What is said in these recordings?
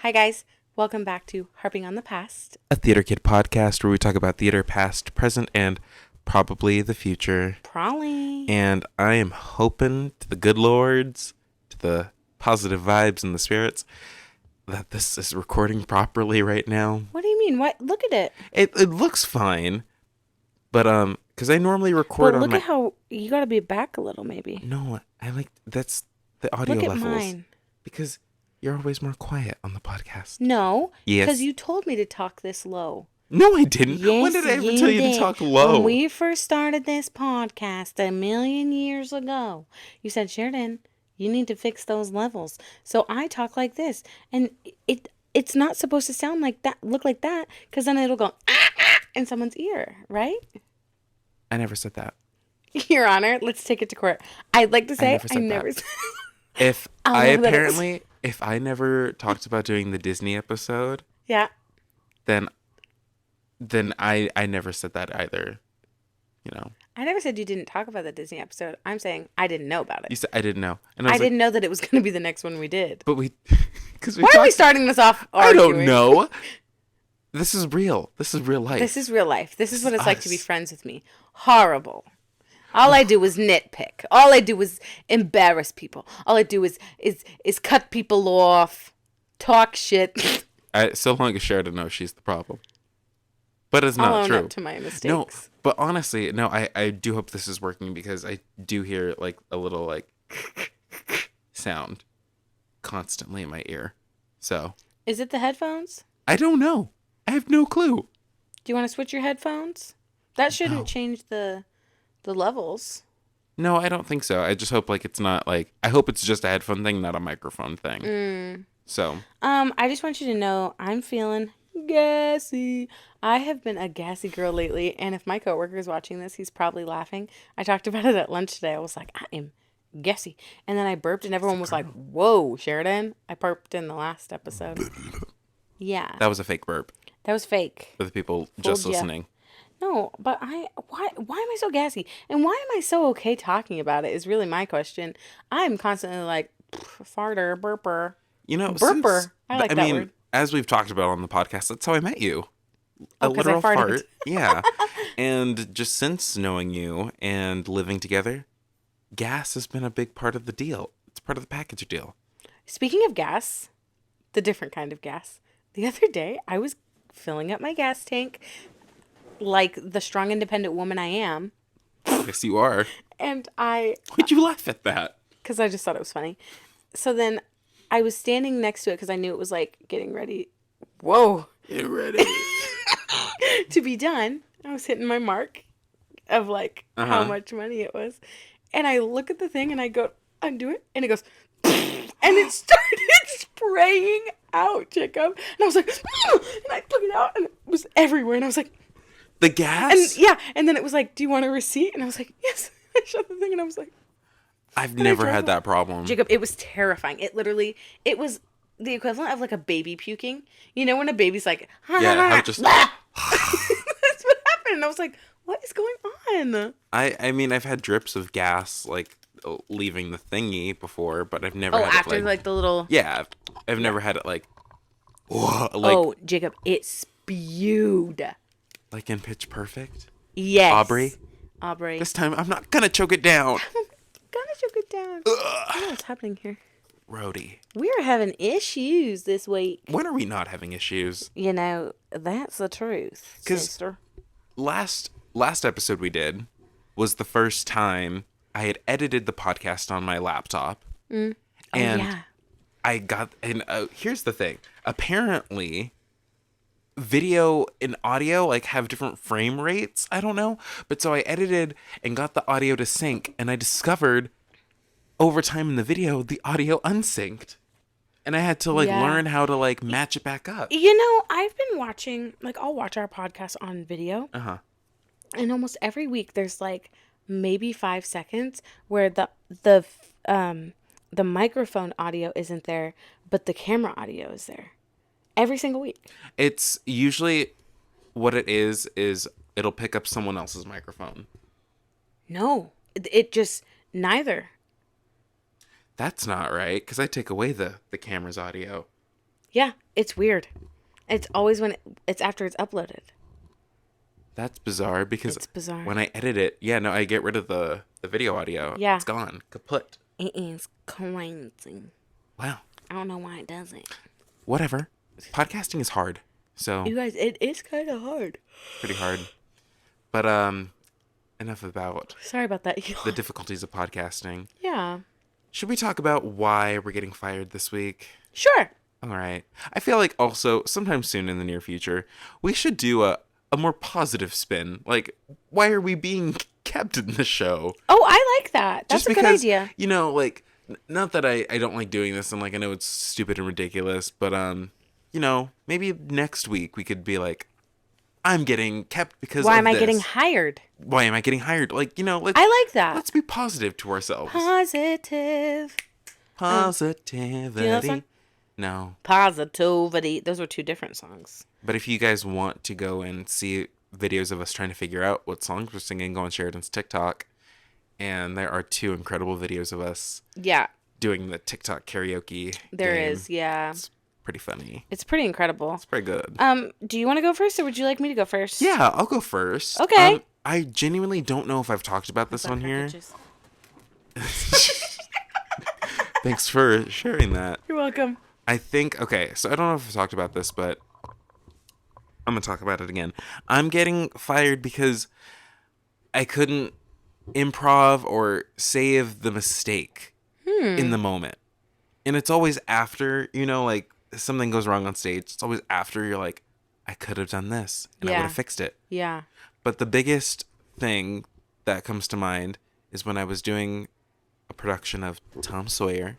Hi, guys. Welcome back to Harping on the Past. A Theater Kid podcast where we talk about theater past, present, and probably the future. Probably. And I am hoping to the good lords, to the positive vibes and the spirits, that this is recording properly right now. What do you mean? What? Look at it. It looks fine, but because I normally record But on look my. at how you got to be back a little, maybe. No, I like that's the audio Look at levels. mine. Because you're always more quiet on the podcast. No. Yes. Because you told me to talk this low. No, I didn't. Yes, When did I ever you tell you did. to talk low? When we first started this podcast a million years ago, you said, Sheradyn, you need to fix those levels. So I talk like this, and it's not supposed to sound like that, look like that, because then it'll go in someone's ear, right? I never said that. Your Honor, let's take it to court. I'd like to say I never said If if I never talked about doing the Disney episode, yeah. then I never said that either. You know. I never said you didn't talk about the Disney episode. I'm saying I didn't know about it. You said I didn't know. And I didn't know that it was going to be the next one we did. But we cuz Why are we starting this off arguing? I don't know. This is real. This is real life. This is real life. This is what it's like to be friends with me. Horrible. All I do is nitpick. All I do is embarrass people. All I do is cut people off, talk shit. So long as Sheradyn knows she's the problem. But it's I'll not own true. up to my mistakes. No, but honestly, no, I do hope this is working because I do hear like a little like sound constantly in my ear. So Is it the headphones? I don't know. I have no clue. Do you want to switch your headphones? That shouldn't change the levels. No, I don't think so. I just hope like it's not like I hope it's just a headphone thing, not a microphone thing. So I just want you to know I'm feeling gassy. I have been a gassy girl lately, and if my coworker is watching this, he's probably laughing. I talked about it at lunch today. I was like, I am gassy. And then I burped, and everyone was like, whoa, Sheradyn. I burped in the last episode. Yeah. that was a fake burp That was fake. for the people just Fooled ya. listening. No, but why am I so gassy? And why am I so okay talking about it is really my question. I'm constantly like, farter, burper. You know, Burper. I like that word. As we've talked about on the podcast, that's how I met you. A 'Cause I literal farted. fart. Yeah. And just since knowing you and living together, gas has been a big part of the deal. It's part of the package deal. Speaking of gas, the different kind of gas, the other day I was filling up my gas tank like the strong, independent woman I am. Yes, you are. And Why'd you laugh at that? because I just thought it was funny. So then I was standing next to it because I knew it was like getting ready. Whoa. Get ready. To be done. I was hitting my mark of like how much money it was. And I look at the thing and I go, undo it. And it goes, and it started spraying out, Jacob. And I was like, and I took it out and it was everywhere. And I was like, The gas? and yeah. And then it was like, do you want a receipt? And I was like, yes. I shut the thing and I was like, I've never had that problem. Jacob, it was terrifying. It was the equivalent of like a baby puking. You know when a baby's like, Yeah, how just that's what happened. And I was like, what is going on? I mean, I've had drips of gas like leaving the thingy before, but I've never Oh, had after it like the little. Yeah, I've never had it like Oh, Jacob, it spewed. like in Pitch Perfect. Yes. Aubrey. This time I'm not gonna choke it down. Gotta choke it down. I don't know what's happening here. Rhodey. We are having issues this week. When are we not having issues? You know, that's the truth, 'Cause sister. Last episode we did was the first time I had edited the podcast on my laptop. And yeah. I got, and here's the thing. Apparently, video and audio like have different frame rates. I don't know. But so I edited and got the audio to sync, and I discovered over time in the video, the audio unsynced. And I had to like learn how to like match it back up. You know, I've been watching, like, I'll watch our podcast on video. Uh-huh. And almost every week there's like maybe 5 seconds where the microphone audio isn't there, but the camera audio is there. Every single week. It's usually what it is it'll pick up someone else's microphone. No, it just neither. That's not right, because I take away the camera's audio. Yeah, it's weird. It's always when it's after it's uploaded. That's bizarre because It's bizarre. when I edit it, yeah, no, I get rid of the video audio. Yeah, It's gone. Kaput. it is crazy. Wow. I don't know why it does it. Whatever. Podcasting is hard. So You guys, it is kind of hard. pretty hard. But enough about Sorry about that. the difficulties of podcasting. Yeah. Should we talk about why we're getting fired this week? Sure. All right. I feel like also sometime soon in the near future, we should do a more positive spin. Like, why are we being kept in the show? Oh, I like that. That's Just a good because, idea. you know, like, not that I don't like doing this, and like I know it's stupid and ridiculous, but you know, maybe next week we could be like, I'm getting kept because Why of am I this. getting hired? Why am I getting hired? Like, you know, I like that. let's be positive to ourselves. Positive. Positivity. Do you know that song? No. Positivity. Those are two different songs. But if you guys want to go and see videos of us trying to figure out what songs we're singing, go on Sheradyn's TikTok. And there are 2 incredible videos of us Yeah, doing the TikTok karaoke. there game. is. Yeah. It's pretty funny. It's pretty incredible. It's pretty good. Do you want to go first or would you like me to go first? Yeah, I'll go first. Okay. I genuinely don't know if I've talked about this on here. Thanks for sharing that. You're welcome. I think, okay, so I don't know if I've talked about this, but I'm going to talk about it again. I'm getting fired because I couldn't improv or save the mistake in the moment. And it's always after, you know, like something goes wrong on stage. It's always after you're like, I could have done this and I Yeah. would have fixed it. Yeah. But the biggest thing that comes to mind is when I was doing a production of Tom Sawyer.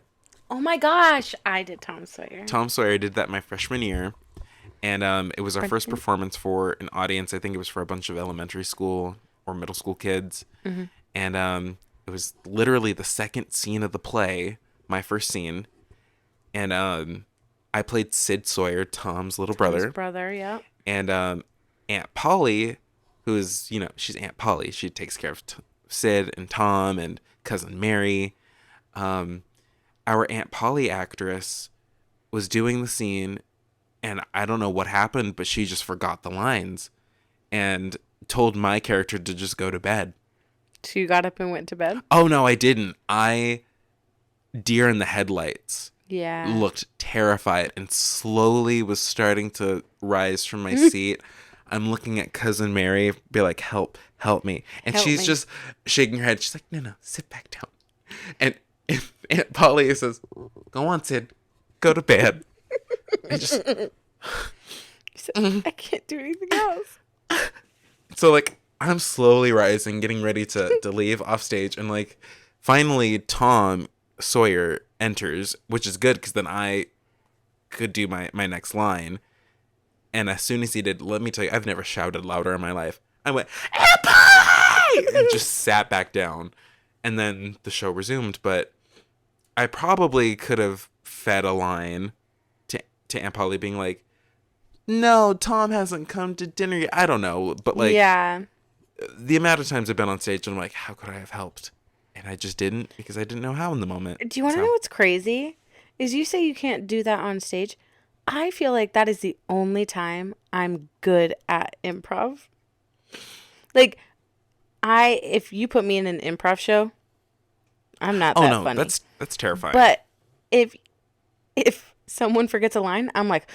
Oh my gosh, I did Tom Sawyer. Tom Sawyer did that my freshman year. And it was our first performance for an audience. I think it was for a bunch of elementary school or middle school kids. Mm-hmm. And it was literally the second scene of the play, my first scene. And I played Sid Sawyer, Tom's little brother. His brother, yeah. And Aunt Polly, who is, you know, she's Aunt Polly. She takes care of Sid and Tom and Cousin Mary. Our Aunt Polly actress was doing the scene, and I don't know what happened, but she just forgot the lines and told my character to just go to bed. So you got up and went to bed? Oh, no, I didn't. I, deer in the headlights, Yeah. looked terrified and slowly was starting to rise from my seat. I'm looking at Cousin Mary, be like, help me. And Help she's me. just shaking her head. She's like, no, sit back down. And Aunt Polly says, go on, Sid, go to bed. And just, I can't do anything else. so like, I'm slowly rising, getting ready to leave off stage. And like, finally, Tom Sawyer enters, which is good because then I could do my next line. And as soon as he did, let me tell you, I've never shouted louder in my life. I went, Aunt Polly! And just sat back down. And then the show resumed. But I probably could have fed a line to Aunt Polly being like, no, Tom hasn't come to dinner yet. I don't know. But like, yeah. the amount of times I've been on stage and I'm like, how could I have helped? And I just didn't because I didn't know how in the moment. Do you want to know what's crazy? Is you say you can't do that on stage. I feel like that is the only time I'm good at improv. Like, if you put me in an improv show, I'm not that funny. That's terrifying. But if someone forgets a line, I'm like,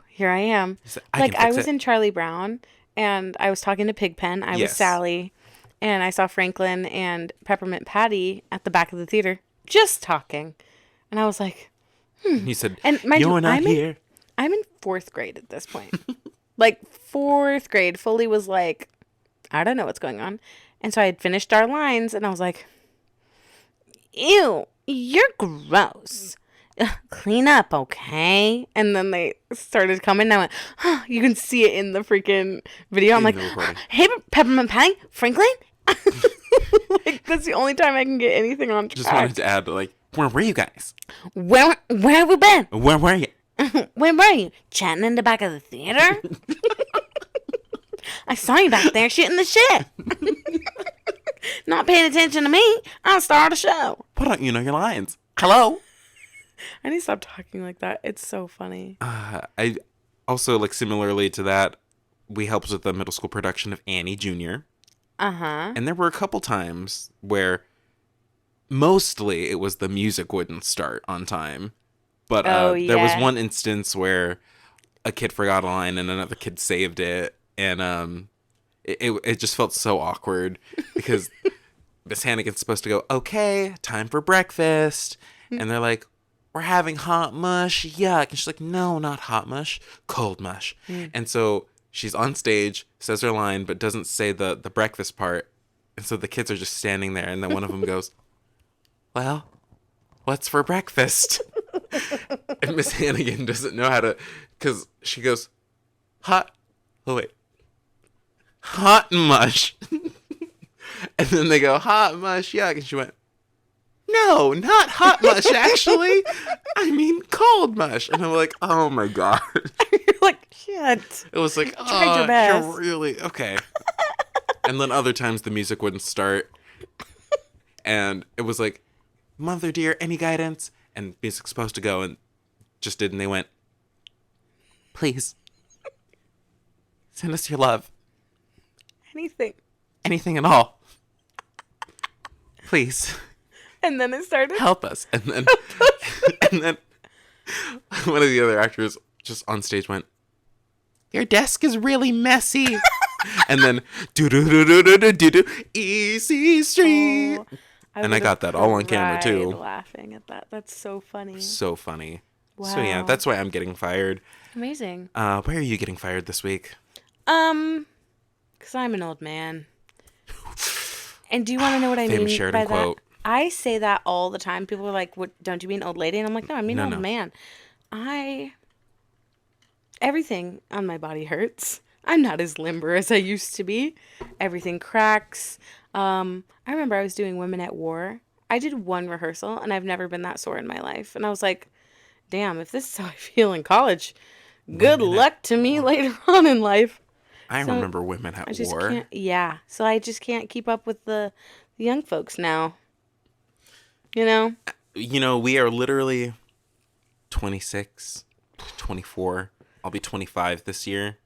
here I am. I was in Charlie Brown and I was talking to Pigpen. I was Yes. Sally, and I saw Franklin and Peppermint Patty at the back of the theater just talking, and I was like, He said, and mind you're you, not here. I'm in 4th grade at this point. Like 4th grade. Foley was like, I don't know what's going on. And so I had finished our lines and I was like, ew, you're gross. Clean up, okay? And then they started coming and I went, you can see it in the freaking video. I'm In like, the recording. hey, Peppermint Patty, Franklin? Like, that's the only time I can get anything on track. Just wanted to add, like, where were you guys? Where have we been? Where were you? Where were you? Chatting in the back of the theater? I saw you back there shooting the shit. Not paying attention to me. I'll start a show. Why don't you know your lines? Hello? I need to stop talking like that. It's so funny. I also, like, similarly to that, we helped with the middle school production of Annie Jr. Uh-huh. And there were a couple times where mostly it was the music wouldn't start on time. But Oh, there was yeah. one instance where a kid forgot a line and another kid saved it. And it just felt so awkward because Miss Hannigan's supposed to go, okay, time for breakfast. And they're like, we're having hot mush. Yuck. And she's like, no, not hot mush, cold mush. Mm. And so she's on stage, says her line, but doesn't say the breakfast part. And so the kids are just standing there. And then one of them goes, well, what's for breakfast? And Miss Hannigan doesn't know how to, because she goes, hot, oh wait, hot mush. And then they go, hot mush, yuck. And she went, no, not hot mush, actually. I mean cold mush. And I'm like, oh my God. You're like, shit. It was like, Tried your oh, best. you're really, okay. And then other times the music wouldn't start. And it was like, mother dear, any guidance? And music's supposed to go and just did. And they went, please, send us your love. Anything. Anything at all. Please. And then it started. Help us. And then and then one of the other actors just on stage went, your desk is really messy. And then do do do do do do do do easy street. Oh, And I got that all on camera, cried too. laughing at that. That's so funny. So funny. Wow. So yeah, that's why I'm getting fired. Amazing. Why are you getting fired this week? Because I'm an old man. And do you want to know what I mean Famous Sheradyn by quote. that? I say that all the time. People are like, "What? Don't you mean old lady?" And I'm like, "No, I mean No, old no. man." Everything on my body hurts. I'm not as limber as I used to be. Everything cracks. I remember I was doing Women at War. I did one rehearsal, and I've never been that sore in my life. And I was like, "Damn, if this is how I feel in college, good Women luck to me later on in life." I So, remember Women at I just War. can't. Yeah, so I just can't keep up with the young folks now. You know? You know, we are literally 26, 24. I'll be 25 this year.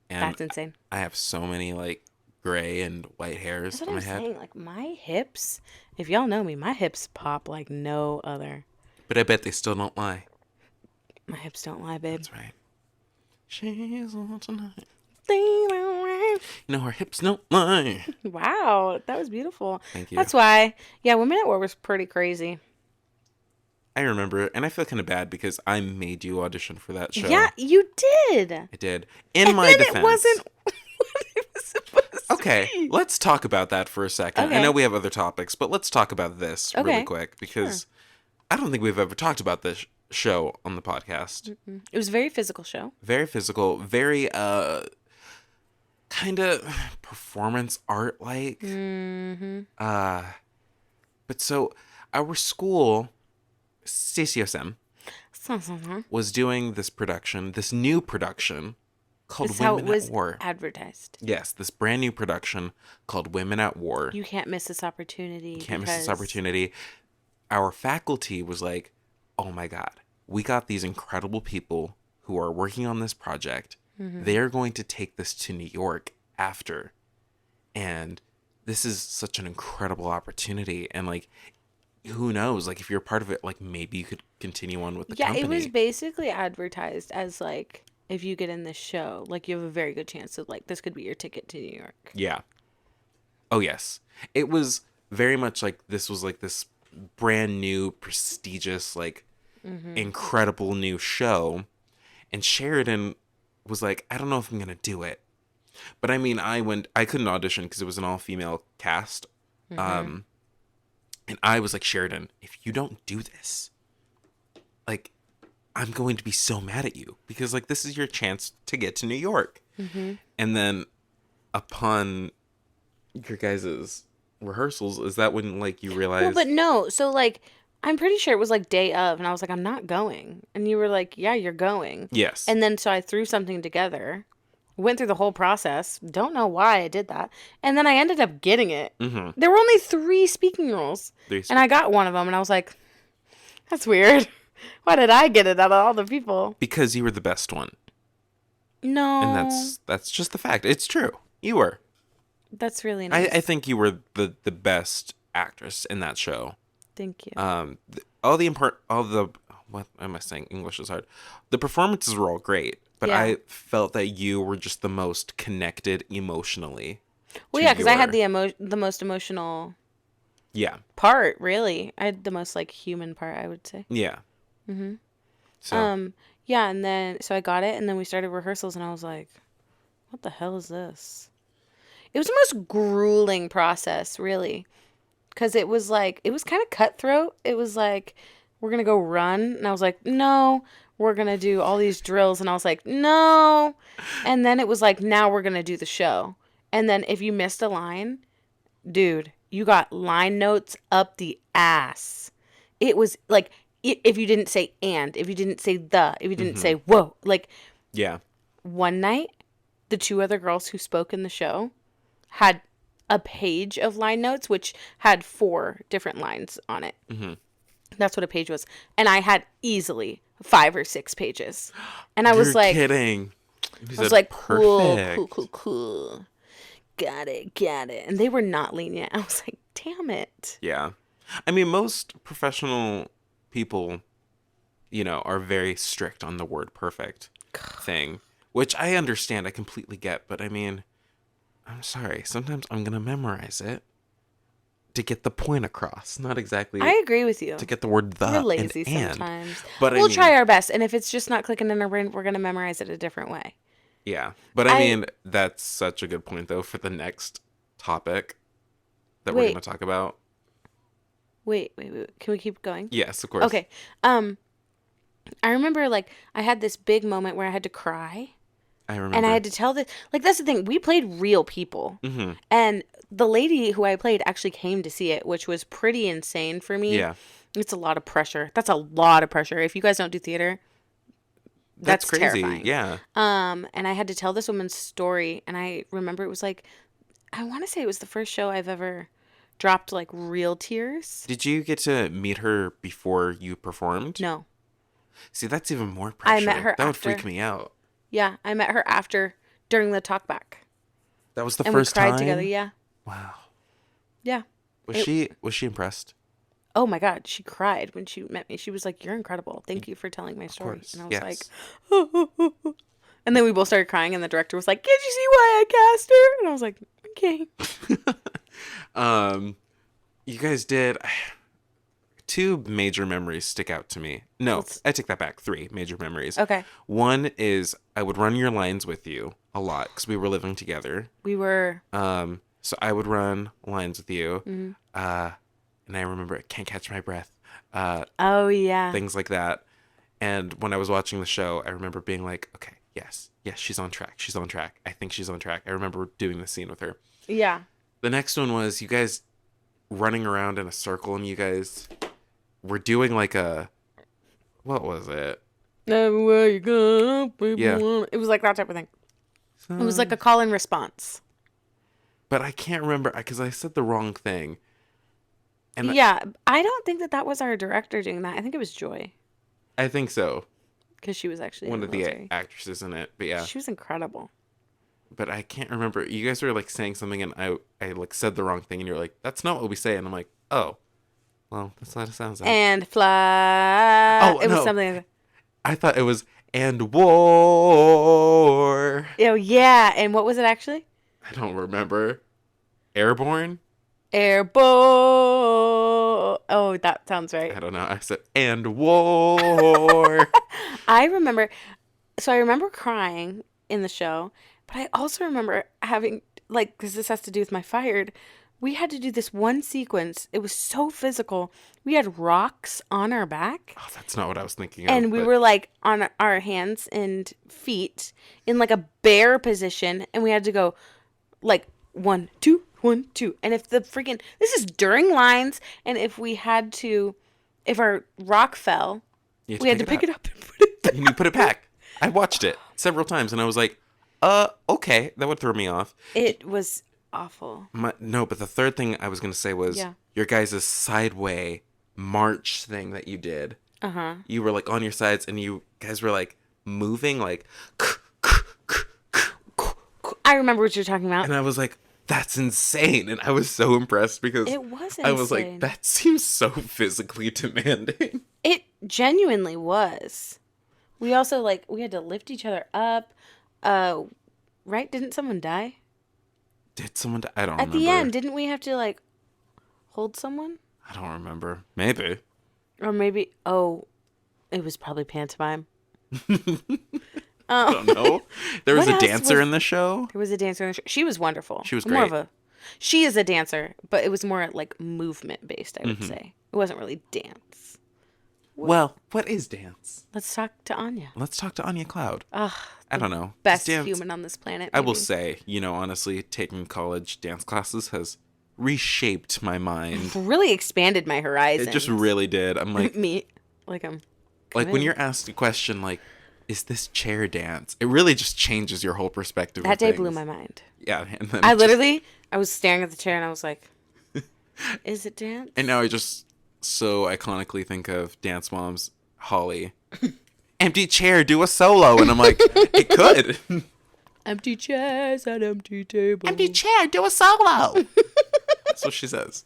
And That's insane. I have so many, like, gray and white hairs That's what on my I'm head. saying. Like my hips, if y'all know me, my hips pop like no other. But I bet they still don't lie. My hips don't lie, babe. That's right. She's on tonight. Wow, You know, her hips don't lie. that was beautiful. Thank you. That's why. Yeah, Women at War was pretty crazy. I remember it, and I feel kind of bad because I made you audition for that show. Yeah, you did. I did. In And my then defense. it wasn't what it was supposed to Okay, be. let's talk about that for a second. I Okay. know we have other topics, but let's talk about this really Okay, quick because I don't think we've ever talked about this show on the podcast. It was a very physical show. Very physical, very kind of performance art like. Mm-hmm. But so our school, CCSM, was doing this production, this new production called This is how it Women was at War. advertised. Yes, this brand new production called Women at War. You can't miss this opportunity. Can't miss this because- opportunity. Our faculty was like, oh my God, we got these incredible people who are working on this project. Mm-hmm. They're going to take this to New York after. And this is such an incredible opportunity. And like, who knows? Like, if you're a part of it, like maybe you could continue on with the Yeah, company. it was basically advertised as like, if you get in this show, like you have a very good chance of like, this could be your ticket to New York. Yeah. Oh, yes. It was very much like this was like this brand new, prestigious, like incredible new show. And Sheradyn was like, I don't know if I'm going to do it. But I mean, I couldn't audition because it was an all-female cast. And I was like, Sheradyn, if you don't do this, like, I'm going to be so mad at you because like this is your chance to get to New York. And then upon your guys' rehearsals, is that when like you realized? Well, but no. So like, I'm pretty sure it was like day of, and I was like, I'm not going. And you were like, yeah, you're going. Yes. And then so I threw something together, went through the whole process. Don't know why I did that. And then I ended up getting it. Mhm. There were only 3 speaking roles. Three And I got one of them, and I was like, that's weird. Why did I get it out of all the people? Because you were the best one. And No, that's just the fact. It's true. You were. that's really I nice. think you were the best actress in that show. Thank you. All the what am I saying? English is hard. The performances were all great, but Yeah. I felt that you were just the most connected emotionally Well, to yeah, because I had your the most emotional yeah part. Really, I had the most like human part, I would say. yeah. Mm-hmm. So Yeah, and then so I got it, and then we started rehearsals, and I was like, "What the hell is this?" It was the most grueling process, really, because it was like it was kind of cutthroat. It was like we're gonna go run, and I was like, "No." We're gonna do all these drills, and I was like, "No." And then it was like, "Now we're gonna do the show." And then if you missed a line, dude, you got line notes up the ass. It was like if you didn't say and, if you didn't say the, if you didn't say hmm whoa, like yeah. one night, the two other girls who spoke in the show had a page of line notes which had four different lines on it. hmm That's what a page was. And I had easily 5 or 6 pages. And You're kidding. You I was said like, cool, cool, perfect. cool, cool. Got it, got it. And they were not lenient. I was like, damn it. Yeah. I mean, most professional people, are very strict on the word perfect thing, which I understand. I completely get. But I mean, I'm sorry. Sometimes I'm going to memorize it to get the point across, not I exactly agree with you. to get the word We're the and lazy and. sometimes. But I We'll try mean, our best. And if it's just not clicking in our brain, we're going to memorize it a different way. yeah. But I I, mean, that's such a good point, though, for the next topic that we're going to wait, talk about. wait. Can we keep going? Yes, of course. Okay. Um, I remember like I had this big moment where I had to cry. I And I remember. had to tell this, like, that's the thing. We played real people. hmm And the lady who I played actually came to see it, which was pretty insane for me. Yeah. It's a lot of pressure. That's a lot of pressure. If you guys don't do theater, That's that's crazy. terrifying. Yeah. And I had to tell this woman's story. And I remember it was like, I want to say it was the first show I've ever dropped like real tears. Did you get to meet her before you performed? No, See, that's even more I met pressure. her That would freak after. me out. Yeah, I met her after during the talkback. That was the And we first cried together. time? Yeah. Wow. Yeah. Was It, she impressed? Oh my God, she cried when she met me. She was like, "You're incredible. Thank you for telling my Of story." course. And I was like, Yes. and then we both started crying, and the director was like, "Can't you see why I cast her?" And I was like, "Okay." um you guys did two major memories stick out to me. No, Let's. I take that back. Three major memories. Okay. One is I would run your lines with you a lot because we were living together. We were. So I would run lines with you. Mhm. And I remember I can't catch my breath. Oh yeah. Things like that. And when I was watching the show, I remember being like, okay, yes, she's on track. She's on track. I think she's on track. I remember doing the scene with her. Yeah. The next one was you guys running around in a circle and you guys were doing like what was it? Everywhere you go, Yeah. people. It was like that type of thing. It was like So, a call and response. but I can't remember because I said the wrong thing. And Yeah, I don't think that was our director doing that. I think it was Joy I think so. because she was actually in One the of the military. actresses in it. But yeah. She was incredible. But I can't remember. You guys were like saying something and I like said the wrong thing and you're like, that's not what we say. And I'm like, oh, well, that's what it sounds like. And fly. Oh, It was no. something. I thought it was and war. Oh yeah, and what was it actually? I don't remember. Airborne? Airboat. Oh, that sounds right. I don't know. I said and war. I remember. So I remember crying in the show, but I also remember having like because this has to do with my fired. We had to do this one sequence. It was so physical. We had rocks on our back. Oh, that's not what I was thinking of. And we But were like on our hands and feet in like a bear position, and we had to go like 1, 2, 1, 2. And if the freaking this is during lines, and if our rock fell, you we had to pick up. it up and put it back. And you put it back. I watched it several times and I was like, okay. That would throw me off. It was awful. No, but the third thing I was going to say was Yeah. your guys' sideway march thing that you did. Uh-huh. You were like on your sides and you guys were like moving like I remember what you're talking about. and I was like, that's insane. And I was so impressed because It was I was like, insane. that seems so physically demanding. It genuinely was. We also like we had to lift each other up. Uh, right? Didn't someone die? Did someone I don't At the remember. end, didn't we have to like hold someone? I don't remember. Maybe. Or maybe it was probably pantomime. I don't know. There was What a else dancer was in the show. there was a dancer in the show. She was wonderful. She was More of great. a she is a dancer, but it was more like movement based, I would say. It wasn't really dance. Well, what is dance? Let's talk to Anya. Let's talk to Anya Cloud. Ugh, I don't know. best Dance, human on this planet. I will Maybe. say, honestly, taking college dance classes has reshaped my mind. Really expanded my horizons. It just really did. I'm like, me, like I'm like when in. you're asked a question like, "Is this chair dance?" It really just changes your whole perspective. That of day things. blew my mind. Yeah, and then I was staring at the chair and I was like, "Is it dance?" and now I just so iconically think of Dance Mom's Holly. Empty chair, do a solo, and I'm like, it could. Empty chairs at empty tables. Chair, do a solo. That's what she says.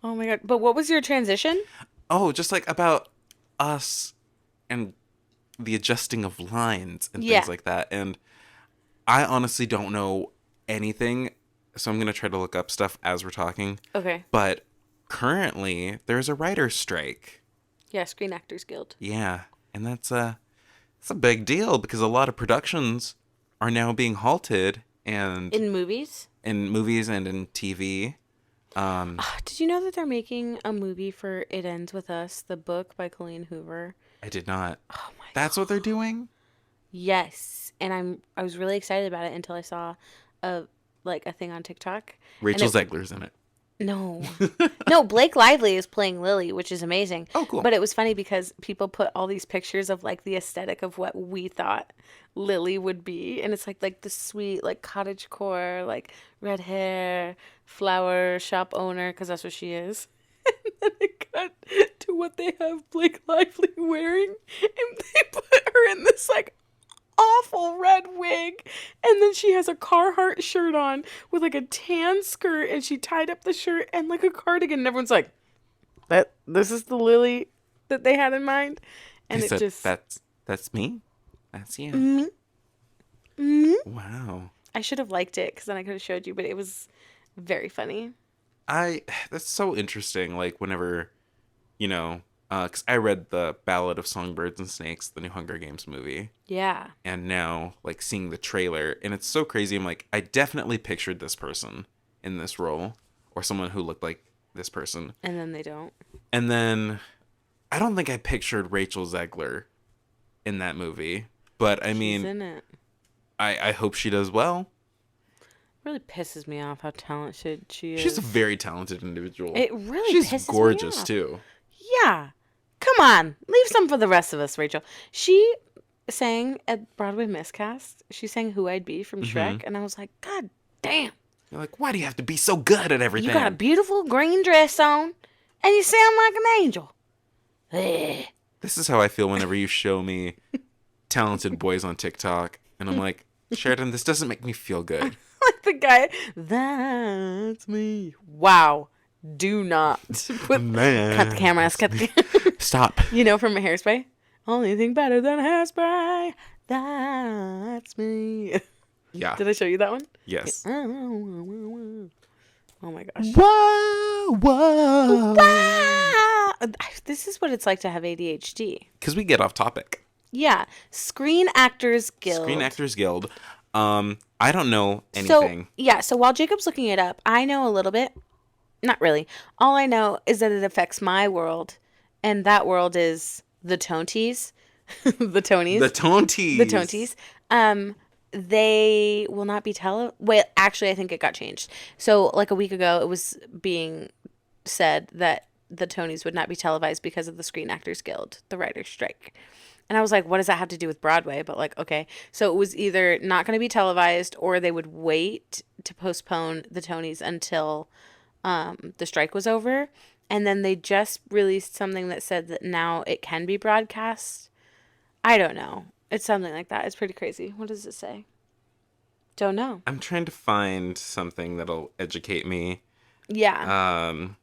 Oh my god! But what was your transition? Oh, just like about us and the adjusting of lines and Yeah. things like that. And I honestly don't know anything, so I'm gonna try to look up stuff as we're talking. Okay. But currently, there's a writer's strike. Yeah, Screen Actors Guild. Yeah, and it's a big deal because a lot of productions are now being halted and In movies? in movies and in TV. Did you know that they're making a movie for It Ends With Us, the book by Colleen Hoover? I did not. Oh my That's what they're doing? Yes. And I was really excited about it until I saw a thing on TikTok. Rachel And Zegler's in it. No. No, Blake Lively is playing Lily, which is amazing. Oh, cool. But it was funny because people put all these pictures of like the aesthetic of what we thought Lily would be. And it's like the sweet, like cottagecore, like red hair, flower shop owner, because that's what she is. And then it got to what they have Blake Lively wearing. And they put her in this like awful red wig, and then she has a Carhartt shirt on with like a tan skirt, and she tied up the shirt and like a cardigan, and everyone's like, this is the Lily that they had in mind. And They it said, just that's me? That's you. Wow. I should have liked it because then I could have showed you, but it was very funny. That's so interesting. Like whenever, because I read the Ballad of Songbirds and Snakes, the new Hunger Games movie, Yeah. and now like seeing the trailer, and it's so crazy. I'm like, I definitely pictured this person in this role, or someone who looked like this person, And then they don't. and then I don't think I pictured Rachel Zegler in that movie, but I She's mean, in it. I hope she does well. Really pisses me off how talented she is. She's a very talented individual. It really She's pisses me gorgeous off. too. Yeah. Come on. Leave some for the rest of us, Rachel. She sang at Broadway Miscast. She sang Who I'd Be from Shrek. And I was like, God damn. You're like, why do you have to be so good at everything? You got a beautiful green dress on and you sound like an angel. Ugh. This is how I feel whenever you show me talented boys on TikTok, and I'm like, Sheradyn, this doesn't make me feel good. Like the guy, that's me. Wow. Do not put, Man. cut the cameras. Cut the Stop. You know from Hairspray? Only thing better than Hairspray. That's me. Yeah. Did I show you that one? Yes. Oh my gosh. Whoa, whoa. Ah! This is what it's like to have ADHD. Because we get off topic. Yeah. Screen Actors Guild. Screen Actors Guild. I don't know So, anything. yeah. So while Jacob's looking it up, I know a little bit. Not really. All I know is that it affects my world. And that world is the Tonties. The Tonys. The Tonties. The Tonties. They will not be Wait, actually, I think it got changed. So, like a week ago, it was being said that the Tonys would not be televised because of the Screen Actors Guild, the writer's strike. And I was like, what does that have to do with Broadway? But like, okay. So it was either not going to be televised or they would wait to postpone the Tonys until the strike was over. And then they just released something that said that now it can be broadcast. I don't know. It's something like that. It's pretty crazy. What does it say? Don't know. I'm trying to find something that'll educate me. Yeah. Um,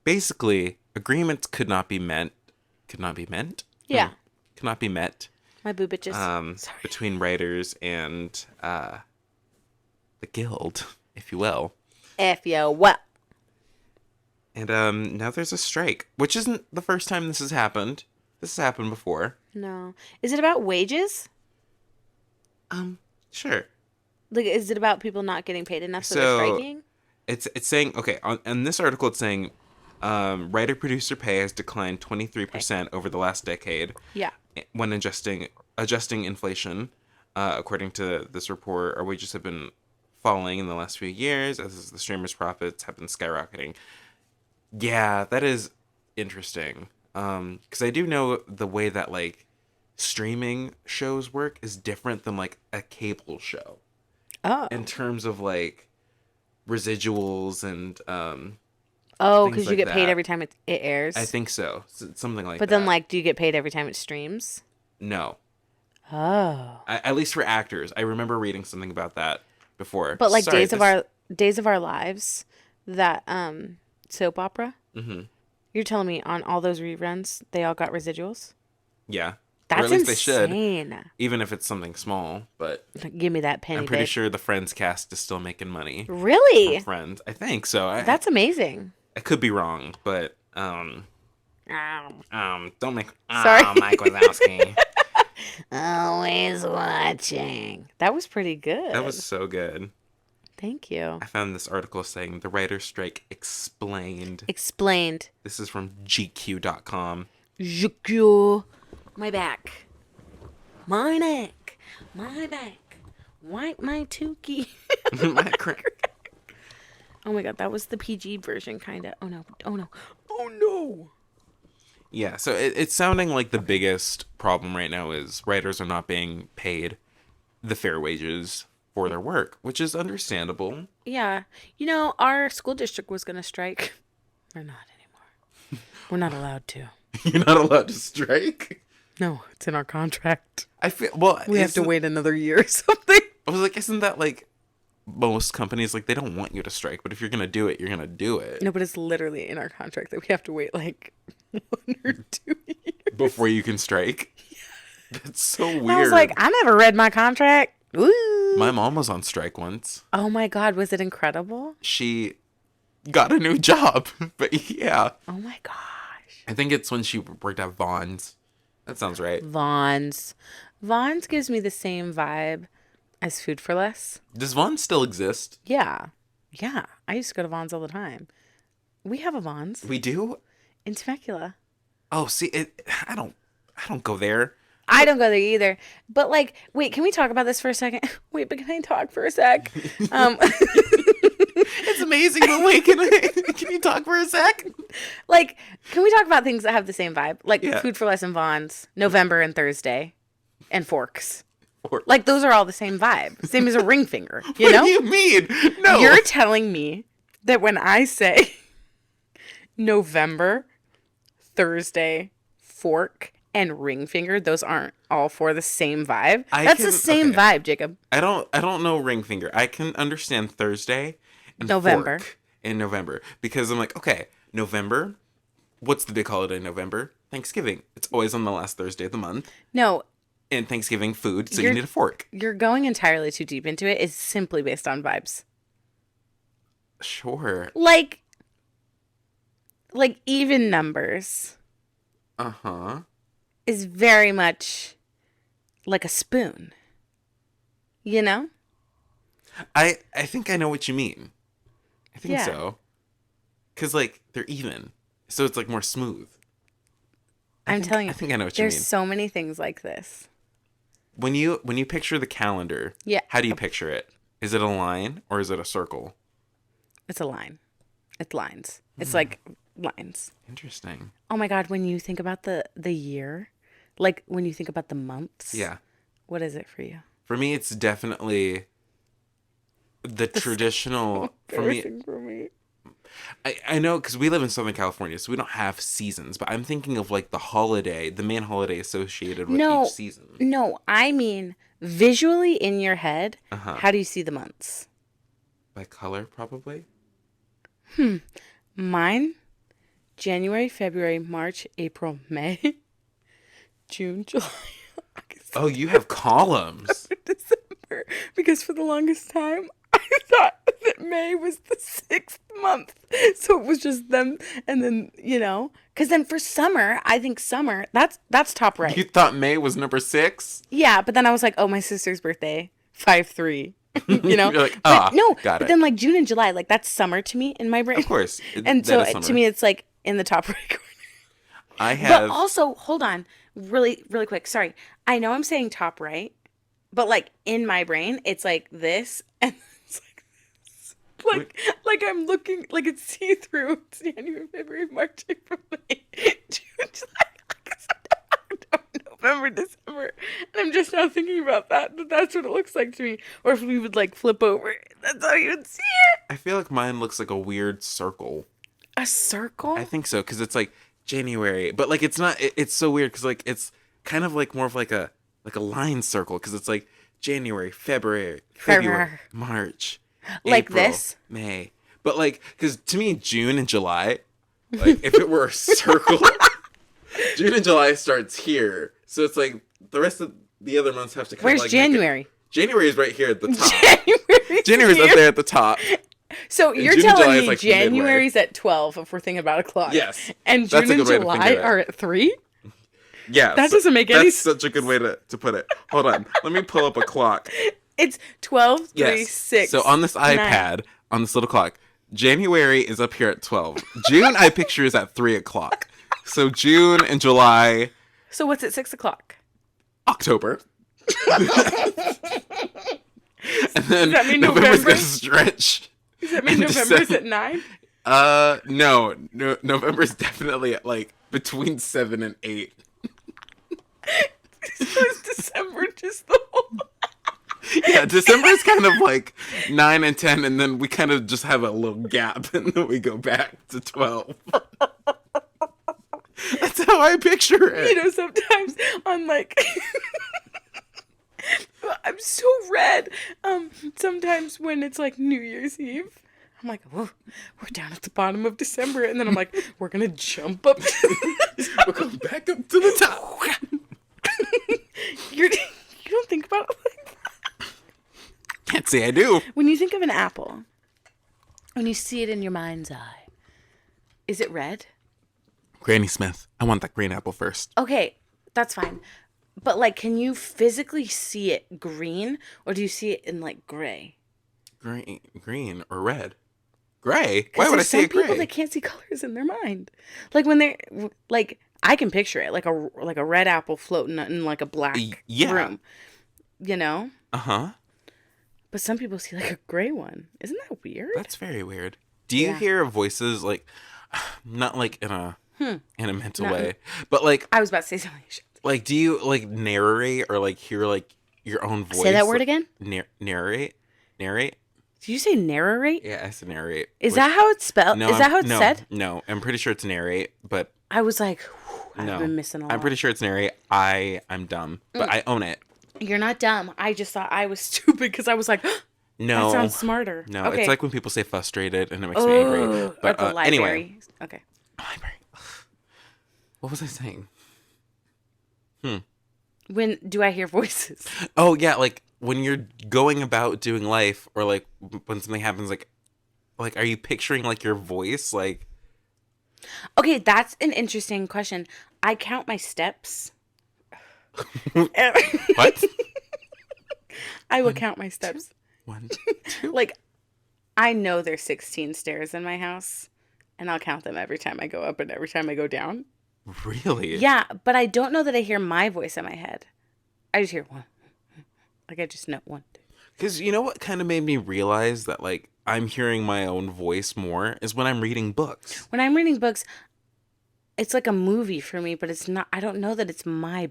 Basically, agreements could not be meant? Yeah. No, could not be met My boo bitches. Sorry. between writers and the guild, if you will. F yo, what? And now there's a strike, which isn't the first time this has happened. This has happened before. No. Is it about wages? Sure. Like, is it about people not getting paid enough so they're So striking? it's saying, okay, on this article it's saying writer producer pay has declined 23% over the last decade Yeah. when adjusting inflation. According to this report, our wages have been falling in the last few years as the streamers' profits have been skyrocketing. Yeah, that is interesting. Because I do know the way that like streaming shows work is different than like a cable show Oh. in terms of like residuals and Oh, things because you like get paid that. every time it airs. I think so. Something like But that. then, like, do you get paid every time it streams? No. Oh. At least for actors. I remember reading something about that before. But like Sorry, Days of Our Lives, that soap opera. Mm-hmm. You're telling me on all those reruns they all got residuals? Yeah. That's or at least insane. they should. Even if it's something small. But Like, give me that penny, I'm pretty babe. sure the Friends cast is still making money Really? from Friends. I think so. That's amazing. I could be wrong, but don't make Sorry. Mike Wazowski. Always watching. That was pretty good. That was so good. Thank you. I found this article saying the writer's strike explained. Explained. This is from GQ.com. GQ. My back. My neck. My back. Wipe my tookie. Oh my god, that was the PG version, kind of. Oh no. Oh no. Oh no. Yeah, so it's sounding like the biggest problem right now is writers are not being paid the fair wages for their work, which is understandable. Yeah. You know, our school district was going to strike. We're not anymore. We're not allowed to. You're not allowed to strike? No, it's in our contract. I feel, well, We have to wait another year or something. I was like, isn't that like most companies, like, they don't want you to strike, but if you're going to do it, you're going to do it. No, but it's literally in our contract that we have to wait like 1 or 2 years. Before you can strike? That's so weird. I was like, I never read my contract. Ooh. My mom was on strike once. Oh my god, was it incredible? She got a new job, but yeah. Oh my gosh. I think it's when she worked at Vaughn's. That sounds right. Vaughn's. Vaughn's gives me the same vibe as Food for Less. Does Vaughn's still exist? Yeah. Yeah. I used to go to Vaughn's all the time. We have a Vaughn's We do? in Temecula. Oh, see, I don't go there. I don't go there either. But like, wait, can we talk about this for a second? Wait, but can I talk for a sec? It's amazing, but wait, can you talk for a sec? Like, can we talk about things that have the same vibe? Like Yeah. Food for Less and Vaughn's, November and Thursday, and Forks. Or, Like, those are all the same vibe. Same as a ring finger, you what know? do you mean? No. You're telling me that when I say November, Thursday, fork, and ring finger, those aren't all for the same vibe? That's the same vibe, Jacob. I don't know ring finger. I can understand Thursday and November. fork in November because I'm like, okay, November. What's the big holiday in November? Thanksgiving. It's always on the last Thursday of the month. No, And Thanksgiving food, so you You're- need a fork. you're going entirely too deep into it. It's simply based on vibes. Sure. Like even numbers Uh-huh. is very much like a spoon. You know? I think I know what you mean. I think Yeah. so. Cause like they're even, so it's like more smooth. I'm telling you. I think I know what you There's mean. so many things like this. When you picture the calendar, Yeah. how do you picture it? Is it a line or is it a circle? It's a line. It's lines. It's like lines. Interesting. Oh my god, when you think about the year, like when you think about the months, Yeah. what is it for you? For me, it's definitely the traditional. For me, Embarrassing for me. I know because we live in Southern California, so we don't have seasons. But I'm thinking of like the main holiday associated with each No, season. no, I mean visually in your head, Uh huh. how do you see the months? By color, probably. Mine, January, February, March, April, May, June, July, August, Oh, you have columns. December. Because for the longest time, I thought that May was the sixth month. So it was just them. And then, because then for summer, I think summer, that's top You right. thought May was number 6? Yeah. But then I was like, oh, my sister's birthday, 5/3. You're like, But no, got but it. then like June and July, like that's summer to me in my brain. Of course, And that so is to summer. me, it's like in the top right corner. I But have. also, hold on, really, really quick. Sorry, I know I'm saying top right, but like in my brain, it's like this, and it's like this. Like I'm looking, like it's see through. It's January, February, March, April, May, June, July, August, September, October, November, December, and I'm just now thinking about that. That's what it looks like to me. Or if we would like flip over, that's how you would see it. I feel like mine looks like a weird circle. A I circle. think so because it's like January, but like it's not. It's so weird because like it's kind of like more of like a line circle because it's like January, February, February. March, Like April, this? May. But like because to me June and July, like if it were a circle, June and July starts here, so it's like the rest of the other months have to kind Where's of like make it. January? January is right here at the top. January's January's up here. there at the top. So you're June and July telling is me like midway. January's at 12 if we're thinking about a clock. Yes. And That's June a and good way to think July of it. are at 3? Yeah, That doesn't make any That's such a good way to put it. Hold on, let me pull up a clock. It's 12, 3, Yes. 6. So on this 9. iPad, on this little clock, January is up here at 12. June I picture is at 3 o'clock. So June and July, So what's at 6 o'clock? October. And then Does that mean November's November? gonna stretch. Does that mean And November's December- at 9? No, November's definitely at like between 7 and 8. So is December just the whole... Yeah, December is kind of like 9 and 10, and then we kind of just have a little gap, and then we go back to 12. That's how I picture it. Sometimes I'm like... I'm so red. Sometimes when it's like New Year's Eve, I'm like, oh, we're down at the bottom of December, and then I'm like, we're gonna jump up. We're going back up to the top. You don't think about it like that. Can't say I do. When you think of an apple, when you see it in your mind's eye, is it red? Granny Smith, I want that green apple first. Okay, that's fine. But like, can you physically see it green, or do you see it in like gray? Green or red? Gray? 'Cause Why would I there's see some it gray? people that can't see colors in their mind. Like when they're like, I can picture it like a red apple floating in like a black Yeah. room, you know. Uh-huh. But some people see like a gray one. Isn't that weird? That's very weird. Do you Yeah. hear voices like, not like in a mental Not- way, but like I was about to say something. Like, do you like narrate or like hear like your own voice? Say that word again. Narrate. Did you say narrate? Yeah, I said narrate. Is that how it's spelled? No, Is that how it's no, said? No, I'm pretty sure it's narrate, but I was like, whew, no, I've been missing a lot. I'm pretty sure it's narrate. I'm dumb, but I own it. You're not dumb. I just thought I was stupid because I was like, No, that sounds smarter. no, Okay. it's like when people say frustrated and it makes me angry. Oh, But at the library. anyway, Okay. library. What was I saying? When do I hear voices? Oh yeah, like when you're going about doing life, or like when something happens, like are you picturing like your voice, like? Okay, that's an interesting question. I count my steps. What? I will count my steps. 1, 2. Like, I know there's 16 stairs in my house, and I'll count them every time I go up and every time I go down. Really? Yeah, but I don't know that I hear my voice in my head. I just hear one. Like, I just know one. Because you know what kind of made me realize that like I'm hearing my own voice more is when I'm reading books. When I'm reading books, it's like a movie for me, but it's not. I don't know that it's my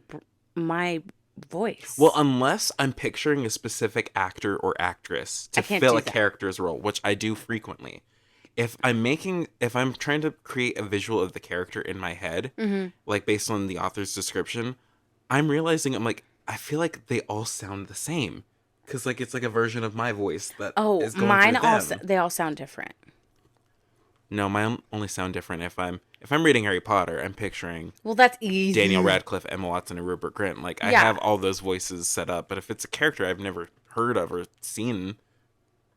voice. Well, unless I'm picturing a specific actor or actress to I can't fill do a that. character's role, which I do frequently. if I'm trying to create a visual of the character in my head, like based on the author's description, I'm realizing I'm like, I feel like they all sound the same. Cause like it's like a version of my voice that Oh, is going mine through all them. they all sound different. No, mine only sound different if I'm reading Harry Potter, I'm picturing Well, that's Daniel easy. Radcliffe, Emma Watson, and Rupert Grint. Like I Yeah, have all those voices set up, but if it's a character I've never heard of or seen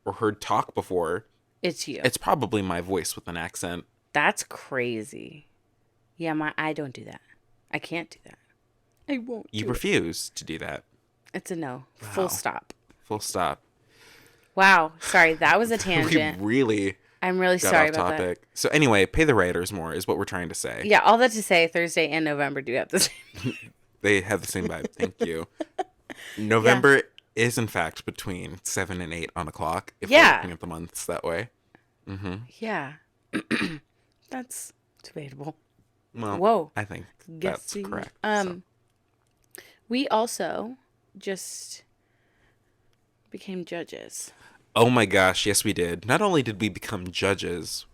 or heard talk before, it's you. it's probably my voice with an accent. That's crazy. Yeah, I don't do that. I can't do that. I won't You do it. refuse to do that. It's a no. Full Wow. stop. Full stop. Wow. Sorry, that was a We tangent. really I'm really got sorry off about that. topic. So anyway, pay the writers more is what we're trying to say. Yeah, all that to say, Thursday and November do have the same. They have the same vibe. Thank you. Yeah. November is in fact between 7 and 8 on a clock if we're Yeah. looking at the months that way. Yeah. That's debatable. Well, Whoa. I think that's Guessing. correct. We also just became judges Oh my gosh, yes we did. Not only did we become judges,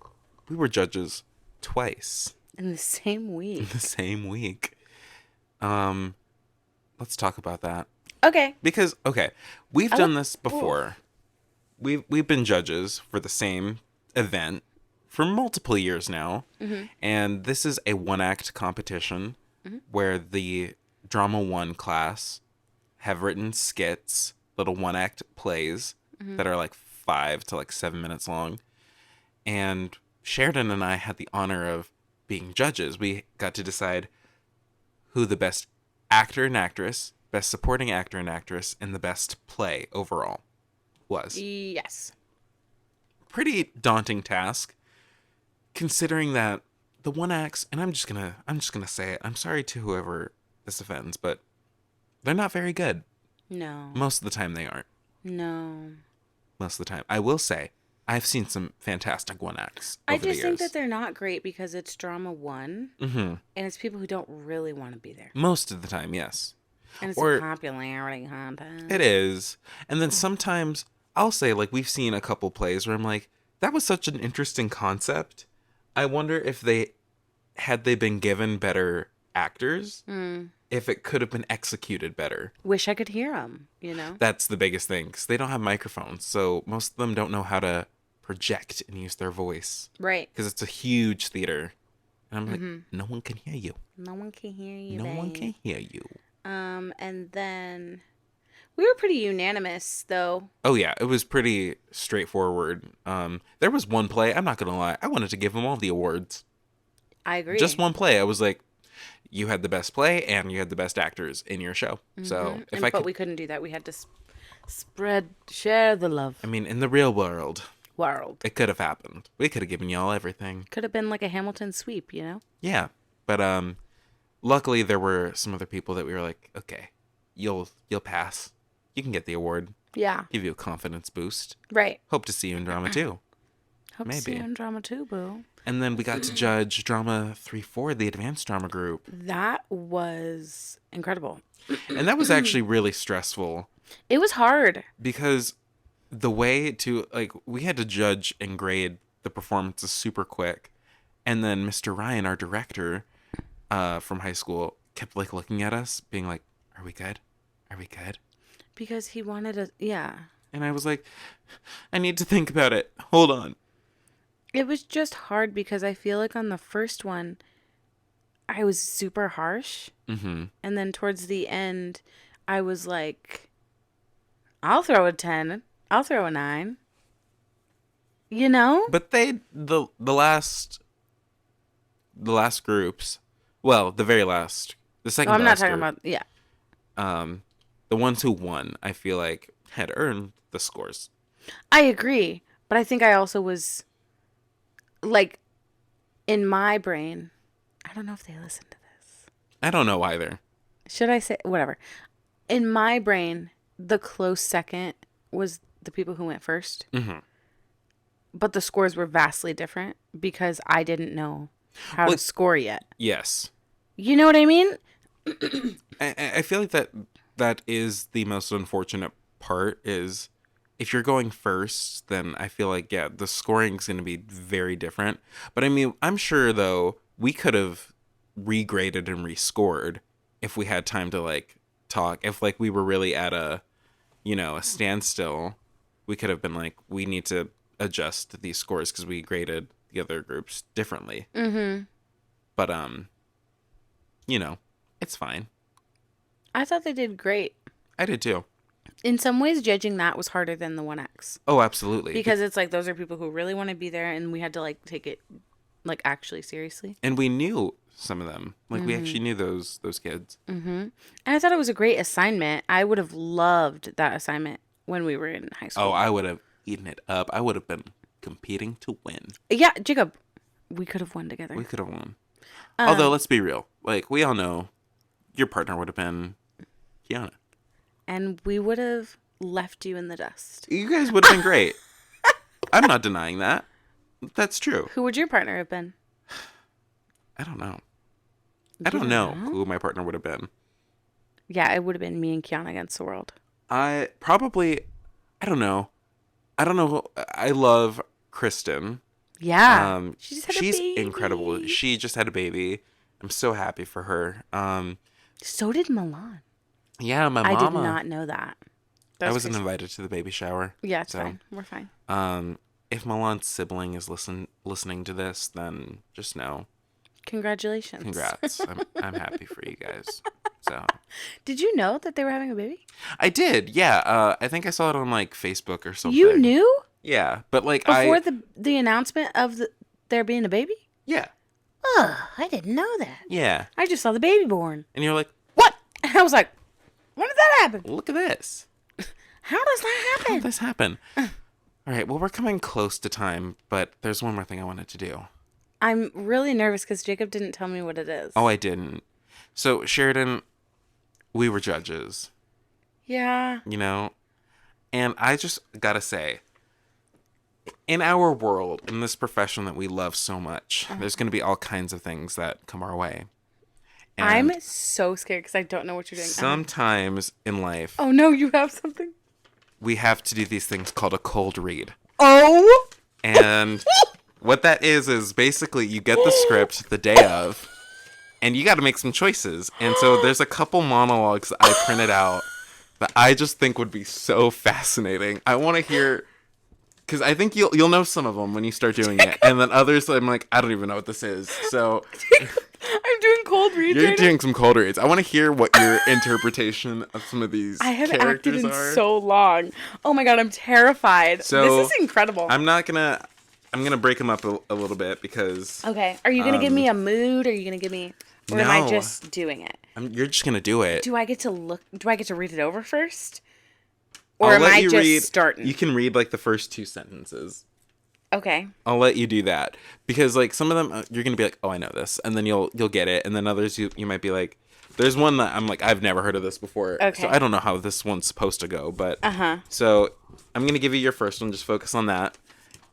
we were judges twice in the same in week. the same week. Um, let's talk about that. Okay. Because okay, we've I done look- this before. We've been judges for the same event for multiple years now. And this is a one act competition where the drama 1 class have written skits, little one act plays that are like 5 to like 7 minutes long. And Sheridan and I had the honor of being judges. We got to decide who the best actor and actress, best supporting actor and actress, and the best play overall was. Yes. Pretty daunting task, considering that the one acts, and I'm just gonna say it. I'm sorry to whoever this offends, but they're not very good. No. Most of the time they aren't. No. Most of the time, I will say, I've seen some fantastic one acts I over the just think years. that they're not great because it's drama 1 and it's people who don't really want to be there. Most of the time, yes. And it's Or- a popularity contest. It is. And then sometimes I'll say, like, we've seen a couple plays where I'm like, that was such an interesting concept. I wonder if had they been given better actors, if it could have been executed better. Wish I could hear them, you know? That's the biggest thing, because they don't have microphones. So most of them don't know how to project and use their voice. Right. Because it's a huge theater. And I'm like, no one can hear you. No one can hear you. No one babe. can hear you. And then we were pretty unanimous, though. Oh yeah, it was pretty straightforward. There was one play, I'm not gonna lie, I wanted to give them all the awards. I agree. Just one play. I was like, you had the best play and you had the best actors in your show. So if I But could, we couldn't do that. We had to share the love I mean, in the real world, world. it could have happened. We could have given y'all everything. Could have been like a Hamilton sweep, you know? Yeah, but luckily there were some other people that we were like, okay, you'll pass. You can get the award. Yeah. Give you a confidence boost. Right. Hope to see you in drama too. Hope to see Maybe. you in drama too, boo. And then we got to judge drama 3-4, the advanced drama group. That was incredible. And that was actually really stressful It was hard. because the way to, like, we had to judge and grade the performances super quick. And then Mr. Ryan, our director from high school, kept, like, looking at us, being like, are we good? Are we good? Because he wanted a, yeah. And I was like, I need to think about it. Hold on. It was just hard because I feel like on the first one, I was super harsh. Mm-hmm. And then towards the end, I was like, I'll throw a 10. I'll throw a 9. You know? But the last groups, well, the very last, the second Oh, I'm not last talking group, about, yeah. the ones who won, I feel like, had earned the scores. I agree. But I think I also was, like, in my brain, I don't know if they listen to this. I don't know either. Should I say, whatever. In my brain, the close second was the people who went first. Mm-hmm. But the scores were vastly different because I didn't know how to score yet. Yes. You know what I mean? I feel like that is the most unfortunate part is if you're going first, then I feel like, yeah, the scoring's going to be very different. But I mean, I'm sure, though, we could have regraded and rescored if we had time to, like, talk. If, like, we were really at a standstill, we could have been like, we need to adjust these scores because we graded the other groups differently. Mm-hmm. But, it's fine. I thought they did great. I did too. In some ways, judging that was harder than the 1X. Oh, absolutely. Because it's like, those are people who really want to be there, and we had to, like, take it, like, actually seriously. And we knew some of them. Like, we actually knew those kids. Mm-hmm. And I thought it was a great assignment. I would have loved that assignment when we were in high school. Oh, I would have eaten it up. I would have been competing to win. Yeah, Jacob, we could have won together. We could have won. Although, let's be real. Like, we all know your partner would have been Kiana. And we would have left you in the dust. You guys would have been great. I'm not denying that. That's true. Who would your partner have been? I don't know. I don't know who my partner would have been. Yeah, it would have been me and Kiana against the world. I don't know. I love Kristen. Yeah. She just had a She's baby. incredible. She just had a baby. I'm so happy for her. So did Milan. Yeah, my I mama. did not know that. I wasn't invited to the baby shower. Yeah, it's fine. We're fine. If Milan's sibling is listening to this, then just know. Congratulations. Congrats. I'm happy for you guys. So. Did you know that they were having a baby? I did. Yeah. I think I saw it on like Facebook or something. You knew? Yeah, but like before the announcement of there being a baby? Yeah. Oh, I didn't know that. Yeah. I just saw the baby born. And you're like, what? And I was like, when did that happen? Look at this. How does that happen? How did this happen? All right. Well, we're coming close to time, but there's one more thing I wanted to do. I'm really nervous because Jacob didn't tell me what it is. Oh, I didn't. So, Sheradyn, we were judges. Yeah. And I just gotta say, in our world, in this profession that we love so much, there's going to be all kinds of things that come our way. And I'm so scared because I don't know what you're doing. Sometimes in life, oh no, you have something? We have to do these things called a cold read. Oh! And what that is basically you get the script the day of, and you got to make some choices. And so there's a couple monologues I printed out that I just think would be so fascinating. I want to hear... Because I think you'll know some of them when you start doing it. And then others, I'm like, I don't even know what this is. So... I'm doing cold reads. You're doing some cold reads. I want to hear what your interpretation of some of these characters are. I haven't acted in so long. Oh my god, I'm terrified. So, this is incredible. I'm gonna break them up a little bit because... Okay. Are you gonna give me a mood? Or are you gonna give me... Or am I just doing it? You're just gonna do it. Do I get to read it over first? Or am I just starting? You can read like the first 2 sentences. Okay. I'll let you do that because like some of them you're gonna be like, oh, I know this, and then you'll get it, and then others you might be like, there's one that I'm like, I've never heard of this before, okay. So I don't know how this one's supposed to go, but so I'm gonna give you your first one, just focus on that,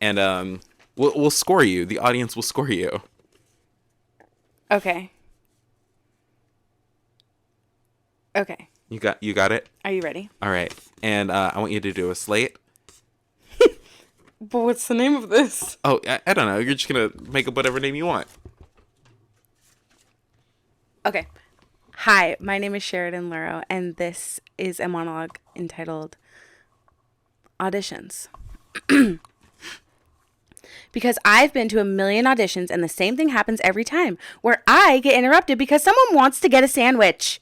and we'll score you. The audience will score you. Okay. Okay. You got it. Are you ready? All right, and I want you to do a slate. But what's the name of this? Oh, I don't know. You're just going to make up whatever name you want. Okay. Hi, my name is Sheradyn Luro, and this is a monologue entitled Auditions. Because I've been to a million auditions, and the same thing happens every time, where I get interrupted because someone wants to get a sandwich.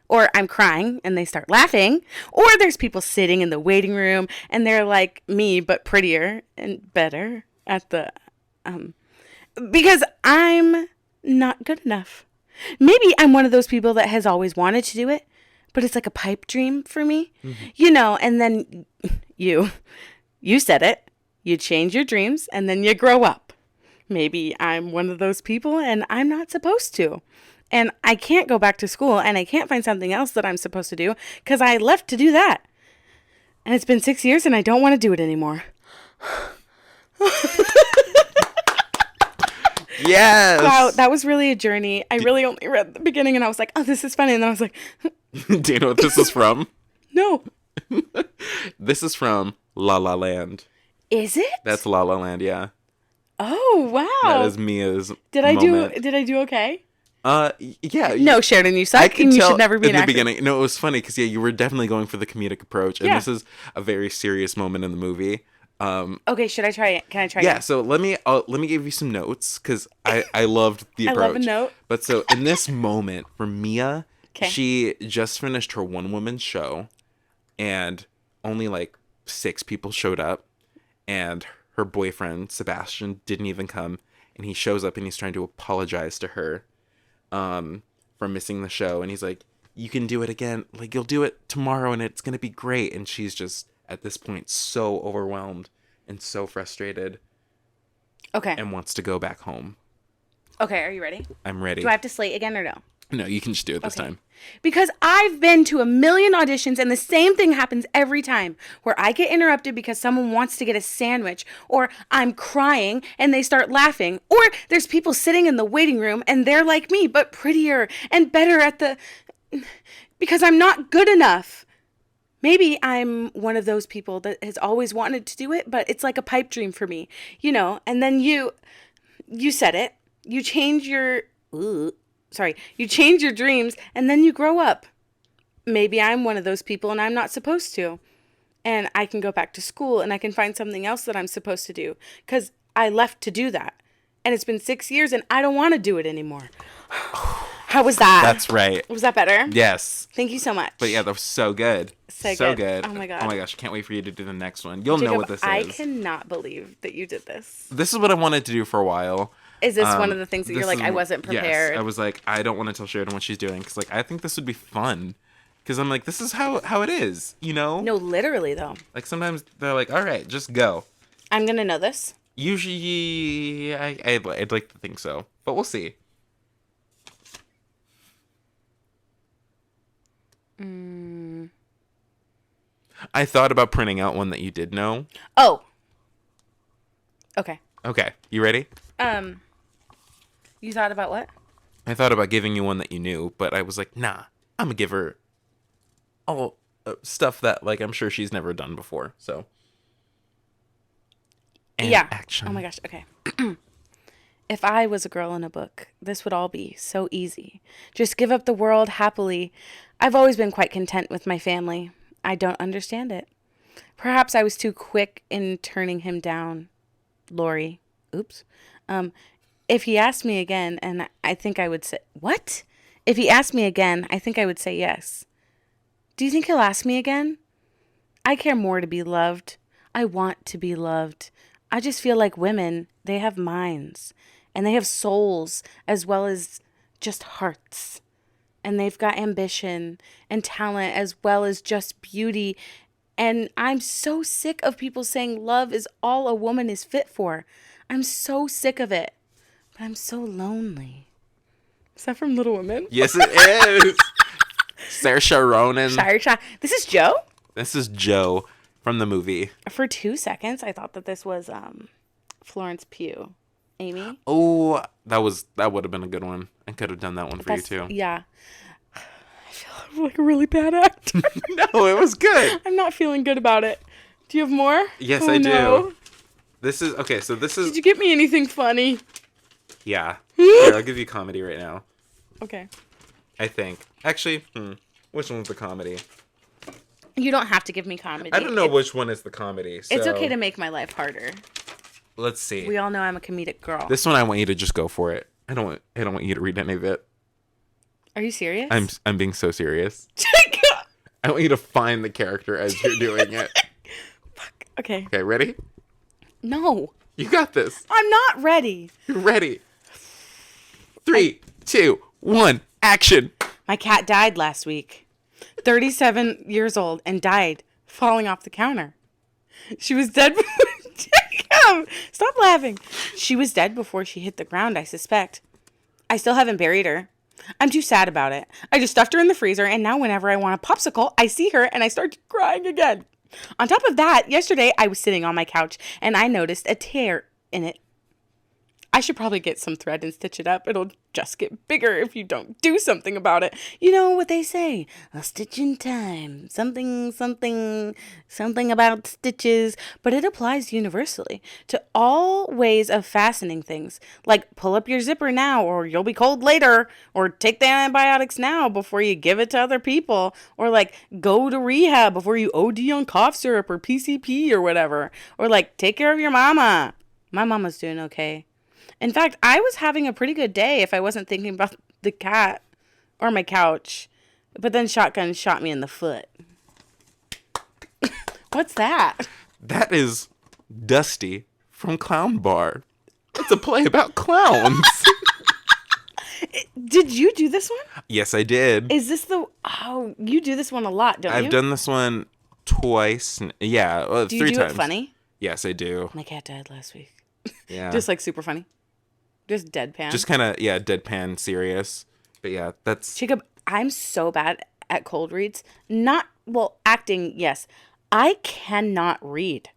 Or I'm crying and they start laughing. Or there's people sitting in the waiting room and they're like me, but prettier and better at the, because I'm not good enough. Maybe I'm one of those people that has always wanted to do it, but it's like a pipe dream for me, and then you said it, you change your dreams and then you grow up. Maybe I'm one of those people and I'm not supposed to. And I can't go back to school, and I can't find something else that I'm supposed to do, because I left to do that. And it's been 6 years, and I don't want to do it anymore. Yes! Wow, that was really a journey. I really only read the beginning, and I was like, oh, this is funny. And then I was like... Do you know what this is from? No. This is from La La Land. Is it? That's La La Land, yeah. Oh, That wow. is Mia's Did I do moment. did I do okay? Yeah. No, Sheridan, you I suck could and you tell should never be in an the actor. beginning. No, it was funny because yeah, you were definitely going for the comedic approach, and Yeah. this is a very serious moment in the movie. Okay, should I try it? Can I try Yeah, again? so let me give you some notes because I loved the I love a approach. note. But so in this moment for Mia, Okay. she just finished her one woman show, and only like 6 people showed up, and her boyfriend Sebastian didn't even come, and he shows up and he's trying to apologize to her, for missing the show, and he's like, "You can do it again. Like you'll do it tomorrow, and it's gonna be great." And she's just at this point so overwhelmed and so frustrated Okay. and wants to go back home. Okay, are you ready? I'm ready. Do I have to slate again or no? No, you can just do it this Okay. time. Because I've been to a million auditions and the same thing happens every time where I get interrupted because someone wants to get a sandwich or I'm crying and they start laughing or there's people sitting in the waiting room and they're like me but prettier and better at the because I'm not good enough. Maybe I'm one of those people that has always wanted to do it, but it's like a pipe dream for me, and then you said it. You change your you change your dreams and then you grow up. Maybe I'm one of those people and I'm not supposed to. And I can go back to school and I can find something else that I'm supposed to do cuz I left to do that. And it's been 6 years and I don't want to do it anymore. How was that? That's right. Was that better? Yes. Thank you so much. But yeah, that was so good. So good. Oh my God. Oh my gosh, I can't wait for you to do the next one. You'll know Jacob, what this I is. cannot believe that you did this. This is what I wanted to do for a while. Is this one of the things that you're This like, is- I wasn't prepared? Yes, I was like, I don't want to tell Sheridan what she's doing because like I think this would be fun. Because I'm like, this is how it is, you know? No, literally though. Like sometimes they're like, all right, just go. I'm going to know this. Usually, I'd like to think so, but we'll see. I thought about printing out one that you did know. Oh. Okay. Okay, you ready? You thought about what? I thought about giving you one that you knew, but I was like, nah, I'm gonna give her all stuff that like I'm sure she's never done before. So, and Yeah. action. Oh my gosh. Okay. If I was a girl in a book, this would all be so easy. Just give up the world happily. I've always been quite content with my family. I don't understand it. Perhaps I was too quick in turning him down. Lori. Oops. If he asked me again, and I think I would say, what? If he asked me again, I think I would say yes. Do you think he'll ask me again? I care more to be loved. I want to be loved. I just feel like women, they have minds and they have souls as well as just hearts. And they've got ambition and talent as well as just beauty. And I'm so sick of people saying love is all a woman is fit for. I'm so sick of it. But I'm so lonely. Is that from Little Women? Yes, it is. Saoirse Ronan. Shire. This is Joe? This is Joe from the movie. For 2 seconds, I thought that this was Florence Pugh. Amy? Oh, that would have been a good one. I could have done that one for you too. Yeah. I feel like a really bad actor. No, it was good. I'm not feeling good about it. Do you have more? Yes, Oh, I do. no. This is okay. So this is Did you get me anything funny? yeah. Here, I'll give you comedy right now. Okay. I think actually, which one's the comedy? You don't have to give me comedy. I don't know which one is the comedy. So It's okay to make my life harder. let's see. We all know I'm a comedic girl. This one I want you to just go for it. I don't want you to read any of it. Are you serious? I'm being so serious. I want you to find the character as you're doing it. Fuck. Okay. Okay, ready? No. You got this. I'm not ready. You're ready. 3, 2, 1, action. My cat died last week. 37 years old and died falling off the counter. She was dead before... Jacob, stop laughing. She was dead before she hit the ground, I suspect. I still haven't buried her. I'm too sad about it. I just stuffed her in the freezer, and now whenever I want a popsicle, I see her and I start crying again. On top of that, yesterday I was sitting on my couch and I noticed a tear in it. I should probably get some thread and stitch it up. It'll just get bigger if you don't do something about it. You know what they say, a stitch in time. Something, something, something about stitches. But it applies universally to all ways of fastening things. Like pull up your zipper now or you'll be cold later. Or take the antibiotics now before you give it to other people. Or like go to rehab before you OD on cough syrup or PCP or whatever. Or like take care of your mama. My mama's doing okay. In fact, I was having a pretty good day if I wasn't thinking about the cat or my couch. But then Shotgun shot me in the foot. What's that? That is Dusty from Clown Bar. It's a play about clowns. Did you do this one? Yes, I did. Is this the... Oh, you do this one a lot, don't you? I've done this one twice. Yeah, Do three you do times. it funny? Yes, I do. My cat died last week. Yeah. Just like super funny. Just deadpan. Just kind of, yeah, deadpan serious. But yeah, that's... Jacob, I'm so bad at cold reads. Not, well, acting, yes. I cannot read.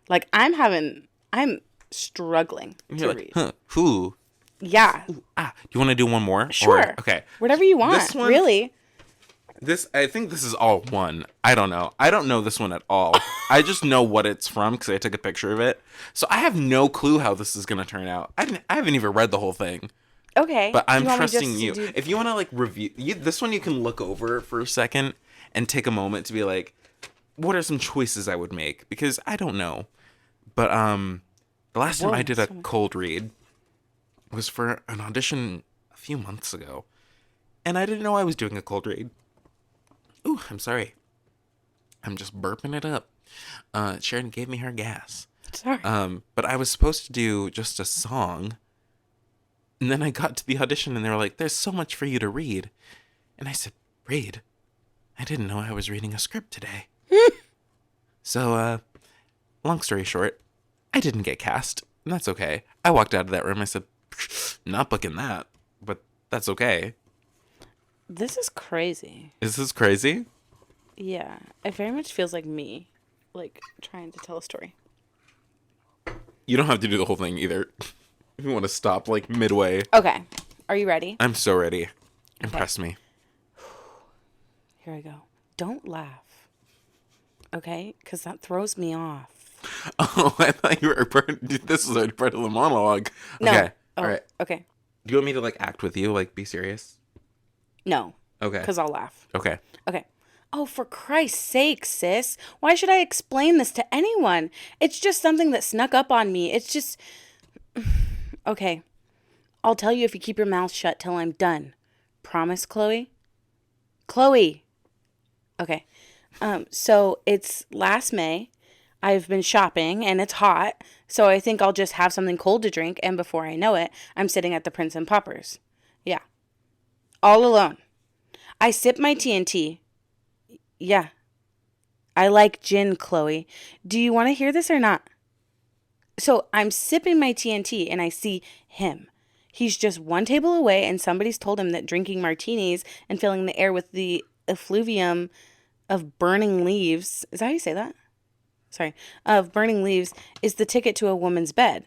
Like, I'm struggling to read. Huh, who? Yeah. Ah, do you want to do one more? Sure. Okay. Whatever you want, This one- really. I think this is all one. I don't know. I don't know this one at all. I just know what it's from because I took a picture of it. So I have no clue how this is going to turn out. I haven't even read the whole thing. Okay. But I'm Do want me trusting just you. to do- If you want to like review this one, you can look over for a second and take a moment to be like, what are some choices I would make? Because I don't know. But the last time I did a cold read was for an audition a few months ago. And I didn't know I was doing a cold read. Ooh, I'm sorry. I'm just burping it up. Sheradyn gave me her gas. Sorry. But I was supposed to do just a song. And then I got to the audition and they were like, there's so much for you to read. And I said, read? I didn't know I was reading a script today. So, long story short, I didn't get cast. And that's okay. I walked out of that room. I said, not booking that. But that's okay. This is crazy. Is this crazy? Yeah. It very much feels like me, like, trying to tell a story. You don't have to do the whole thing either. If you want to stop, like, midway. Okay. Are you ready? I'm so ready. Impress me. Here I go. Don't laugh. Okay? Because that throws me off. Oh, I thought you were this was already part of the monologue. No. Okay. Oh, All right. Okay. Do you want me to, like, act with you? Like, be serious? No. Okay. Because I'll laugh. Okay. Okay. Oh, for Christ's sake, sis. Why should I explain this to anyone? It's just something that snuck up on me. It's just... Okay. I'll tell you if you keep your mouth shut till I'm done. Promise, Chloe? Chloe! Okay. So it's last May. I've been shopping and it's hot. So I think I'll just have something cold to drink. And before I know it, I'm sitting at the Prince and Poppers. Yeah. All alone. I sip my TNT. Yeah. I like gin, Chloe. Do you want to hear this or not? So I'm sipping my TNT and I see him. He's just one table away and somebody's told him that drinking martinis and filling the air with the effluvium of burning leaves, is that how you say that? Sorry, of burning leaves is the ticket to a woman's bed.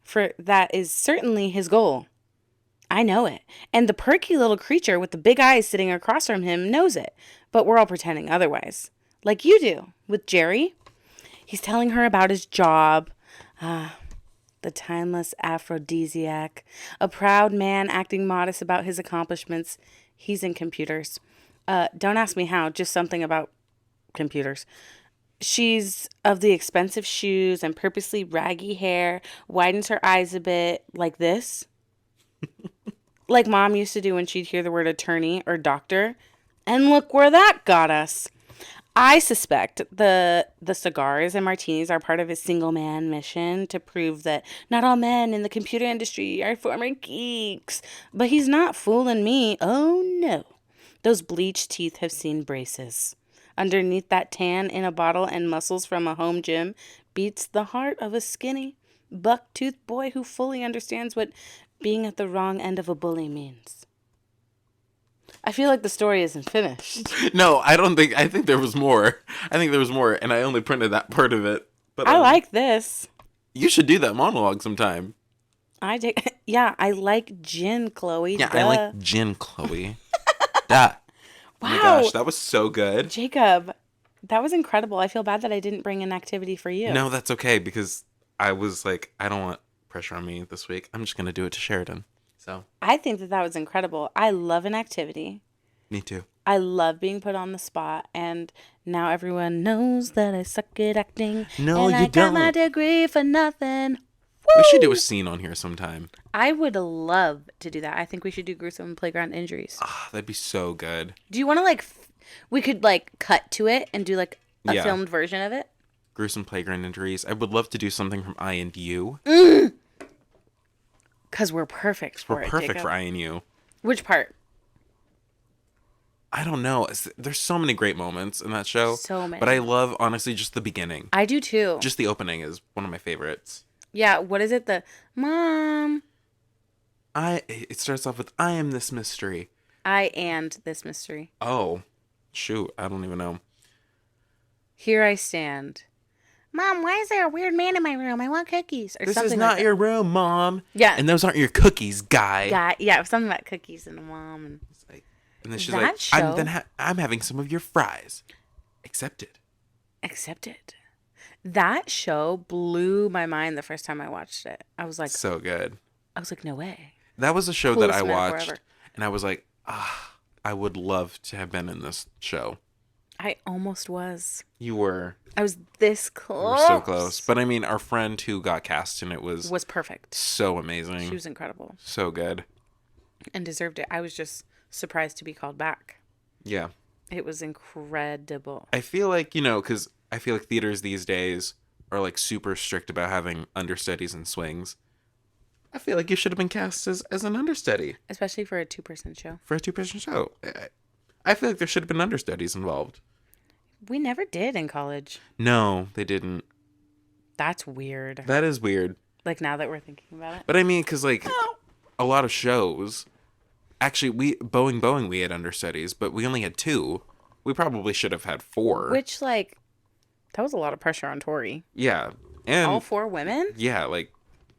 For that is certainly his goal. I know it. And the perky little creature with the big eyes sitting across from him knows it. But we're all pretending otherwise. Like you do with Jerry. He's telling her about his job. The timeless aphrodisiac. A proud man acting modest about his accomplishments. He's in computers. Don't ask me how, just something about computers. She's of the expensive shoes and purposely raggy hair, widens her eyes a bit like this. Like Mom used to do when she'd hear the word attorney or doctor. And look where that got us. I suspect the cigars and martinis are part of his single man mission to prove that not all men in the computer industry are former geeks. But he's not fooling me. Oh no. Those bleached teeth have seen braces. Underneath that tan in a bottle and muscles from a home gym beats the heart of a skinny, buck-toothed boy who fully understands what being at the wrong end of a bully means. I feel like the story isn't finished. No, I think there was more. I think there was more, and I only printed that part of it. But I like this. you should do that monologue sometime. I take, yeah, I like gin, Chloe. Yeah, I like Duh. gin, Chloe. Duh. Oh my gosh, Wow, that was so good. Jacob, that was incredible. I feel bad that I didn't bring an activity for you. No, that's okay because I was like, I don't want pressure on me this week. I'm just gonna do it to Sheridan. So, I think that that was incredible. I love an activity. me too. I love being put on the spot, and now everyone knows that I suck at acting, No, and you I got my don't. degree for nothing. We should do a Woo! scene on here sometime. I would love to do that. I think we should do gruesome playground injuries. Ah, that'd be so good. Do you want to we could like cut to it and do like a Yeah. filmed version of it? Gruesome playground injuries. I would love to do something from I and U. Because we're perfect for We're it, perfect Jacob. for I and U. Which part? I don't know. There's so many great moments in that show. So many. But I love, honestly, just the beginning. I do too. Just the opening is one of my favorites. Yeah, what is it? The mom. It starts off with, I am this mystery. I and this mystery. Oh, shoot. I don't even know. Here I stand. Mom, why is there a weird man in my room? I want cookies. Or This something is not like your room, Mom. Yeah. And those aren't your cookies, guy. that. Yeah, something about cookies and a mom. And It's like, and then she's That like, show- I'm having some of your fries. Accepted. accepted. That show blew my mind the first time I watched it. So good. No way. That was a show that Coolest I metaphor watched, ever. and I was like, I would love to have been in this show. I almost was. You were. I was this You close. were so close. But I mean, our friend who got cast in it was perfect. so amazing. She was incredible So good. and deserved it. I was just surprised to be called back. Yeah. It was incredible. I feel like, because I feel like theaters these days are like super strict about having understudies and swings. I feel like you should have been cast as an understudy Especially for a 2-person show. for a two-person show. I feel like there should have been understudies involved. We never did in college. No, they didn't. That's weird. That is weird. Like now that we're thinking about it. But I mean, because like a lot of shows, actually, Boeing, we had understudies, but we only had 2. We probably should have had 4. Which that was a lot of pressure on Tori. Yeah, and All 4 women? yeah, like,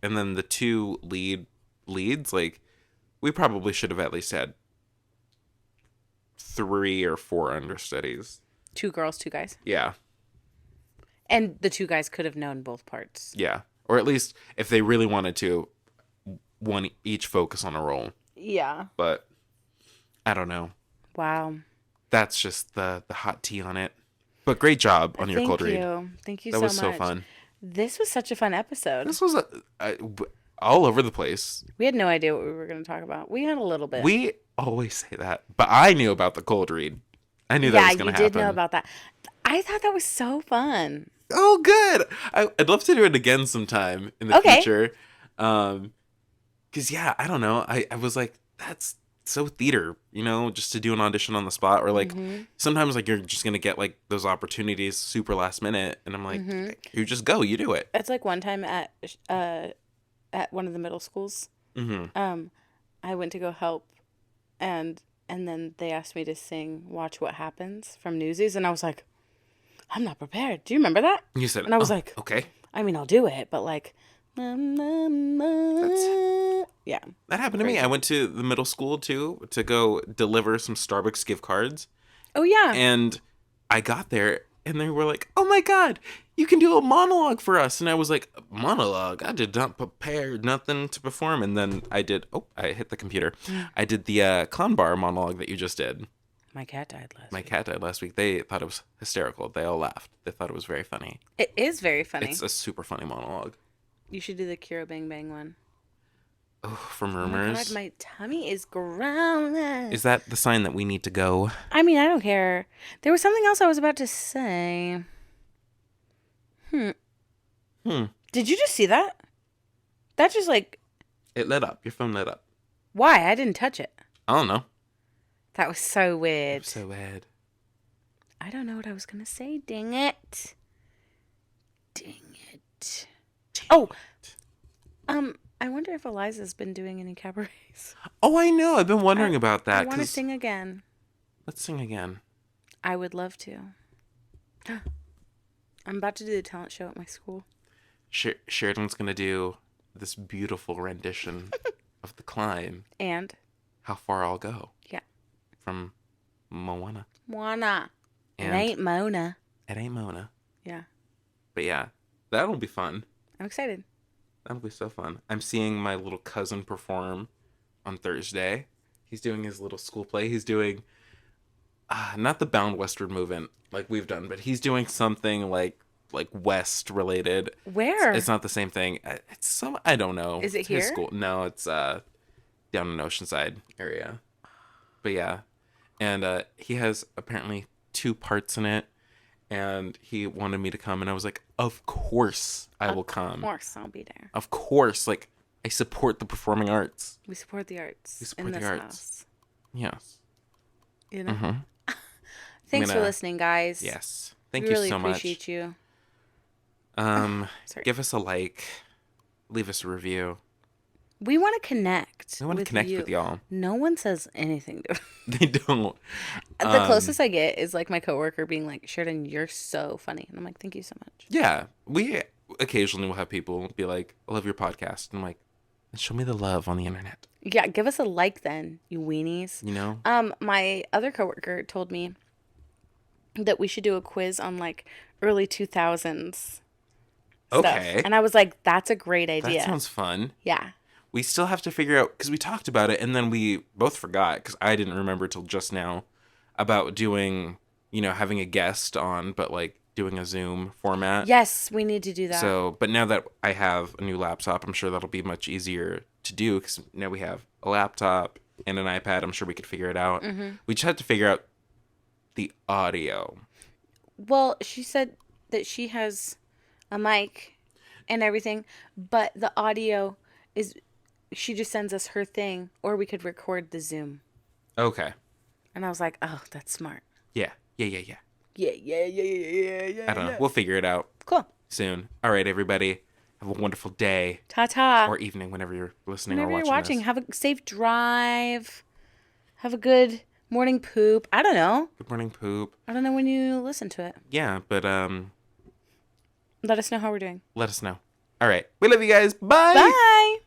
and then the 2 leads, like, we probably should have at least had 3 or 4 understudies. 2 girls, 2 guys. Yeah, And the 2 guys could have known both parts. yeah, or at least if they really wanted to, one each focus on a role. Yeah. But I don't know. Wow. That's just the hot tea on it. But great job on your cold read. Thank you That so was much. so fun. This was such a fun episode. This was all over the place. We had no idea what we were going to talk about. We had a little bit. We always say that, but I knew about the cold read. I knew that was going to happen. Yeah, you did know about that. I thought that was so fun. Oh, good. I'd love to do it again sometime in the Okay. future. Because, yeah, I don't know. I was like, that's so theater, just to do an audition on the spot. Or, like, sometimes, like, you're just going to get, like, those opportunities super last minute. And I'm like, you just go. You do it. It's like one time at one of the middle schools. Mm-hmm. I went to go help, and then they asked me to sing "Watch What Happens" from Newsies, and I was like, I'm not prepared. Do you remember that? You said, And I was like, okay. I mean, I'll do it, but like, yeah. That happened to me. I went to the middle school, too, to go deliver some Starbucks gift cards. Oh yeah. And I got there, and they were like, oh, my God, you can do a monologue for us. And I was like, monologue? I did not prepare nothing to perform. And then I hit the computer. I did the clown bar monologue that you just did. My cat died last My week. cat died last week. They thought it was hysterical. They all laughed. They thought it was very funny. It is very funny. It's a super funny monologue. You should do the Kira Bang Bang one. Oh, from Oh my rumors. God, my tummy is growling. Is that the sign that we need to go? I mean, I don't care. There was something else I was about to say. Did you just see that? That just It lit up. Your phone lit up. why? I didn't touch it. I don't know. That was so weird. So bad. I don't know what I was going to say. Dang it. Dang it. Oh, I wonder if Eliza's been doing any cabarets. Oh, I know. I've been wondering about that. I want to 'cause- sing again. Let's sing again. I would love to. I'm about to do the talent show at my school. Sheridan's going to do this beautiful rendition of the climb, And How Far I'll Go, yeah, from Moana. Moana. It And ain't Mona. it ain't Mona. Yeah, But yeah, that'll be fun. I'm excited. That'll be so fun. I'm seeing my little cousin perform on Thursday. He's doing his little school play. He's doing not the Bound Westward movement like we've done, but he's doing something like West related. Where? It's not the same thing. It's some I don't know. Is it It's his here? school. No, it's down in Oceanside area. But yeah, and he has apparently 2 parts in it, and he wanted me to come, and I was like, of course I will come. Of course, I'll be there. Of course, like I support the performing arts. We support the arts We support in the this arts. house. Yes. You know. Mm-hmm. Thanks for listening, guys. Yes. Thank we you really so much. appreciate you. Give us a like, leave us a review. We want to connect. We want to connect with y'all. No one says anything to They don't. The closest I get is like my coworker being like, Sheradyn, you're so funny. And I'm like, thank you so much. Yeah. We occasionally will have people be like, I love your podcast. And I'm like, show me the love on the internet. Yeah, give us a like then, you weenies. You know? My other coworker told me that we should do a quiz on like early 2000s stuff. Okay. And I was like, that's a great idea. That sounds fun. Yeah. We still have to figure out, because we talked about it and then we both forgot, because I didn't remember till just now, about doing, having a guest on, but like doing a Zoom format. Yes, we need to do that. So, but now that I have a new laptop, I'm sure that'll be much easier to do, because now we have a laptop and an iPad. I'm sure we could figure it out. Mm-hmm. We just have to figure out the audio. Well, she said that she has a mic and everything, but the audio is, she just sends us her thing, or we could record the Zoom. Okay. And I was like, oh, that's smart. Yeah. Yeah. I don't know. We'll figure it out Cool. soon. All right, everybody. Have a wonderful day Ta-ta. or evening whenever you're listening Whenever or you're watching watching, this. have a safe drive. Have a good morning poop. I don't know. Good morning, poop. I don't know when you listen to it. Yeah, but Let us know how we're doing. let us know. All right. We love you guys. Bye. Bye.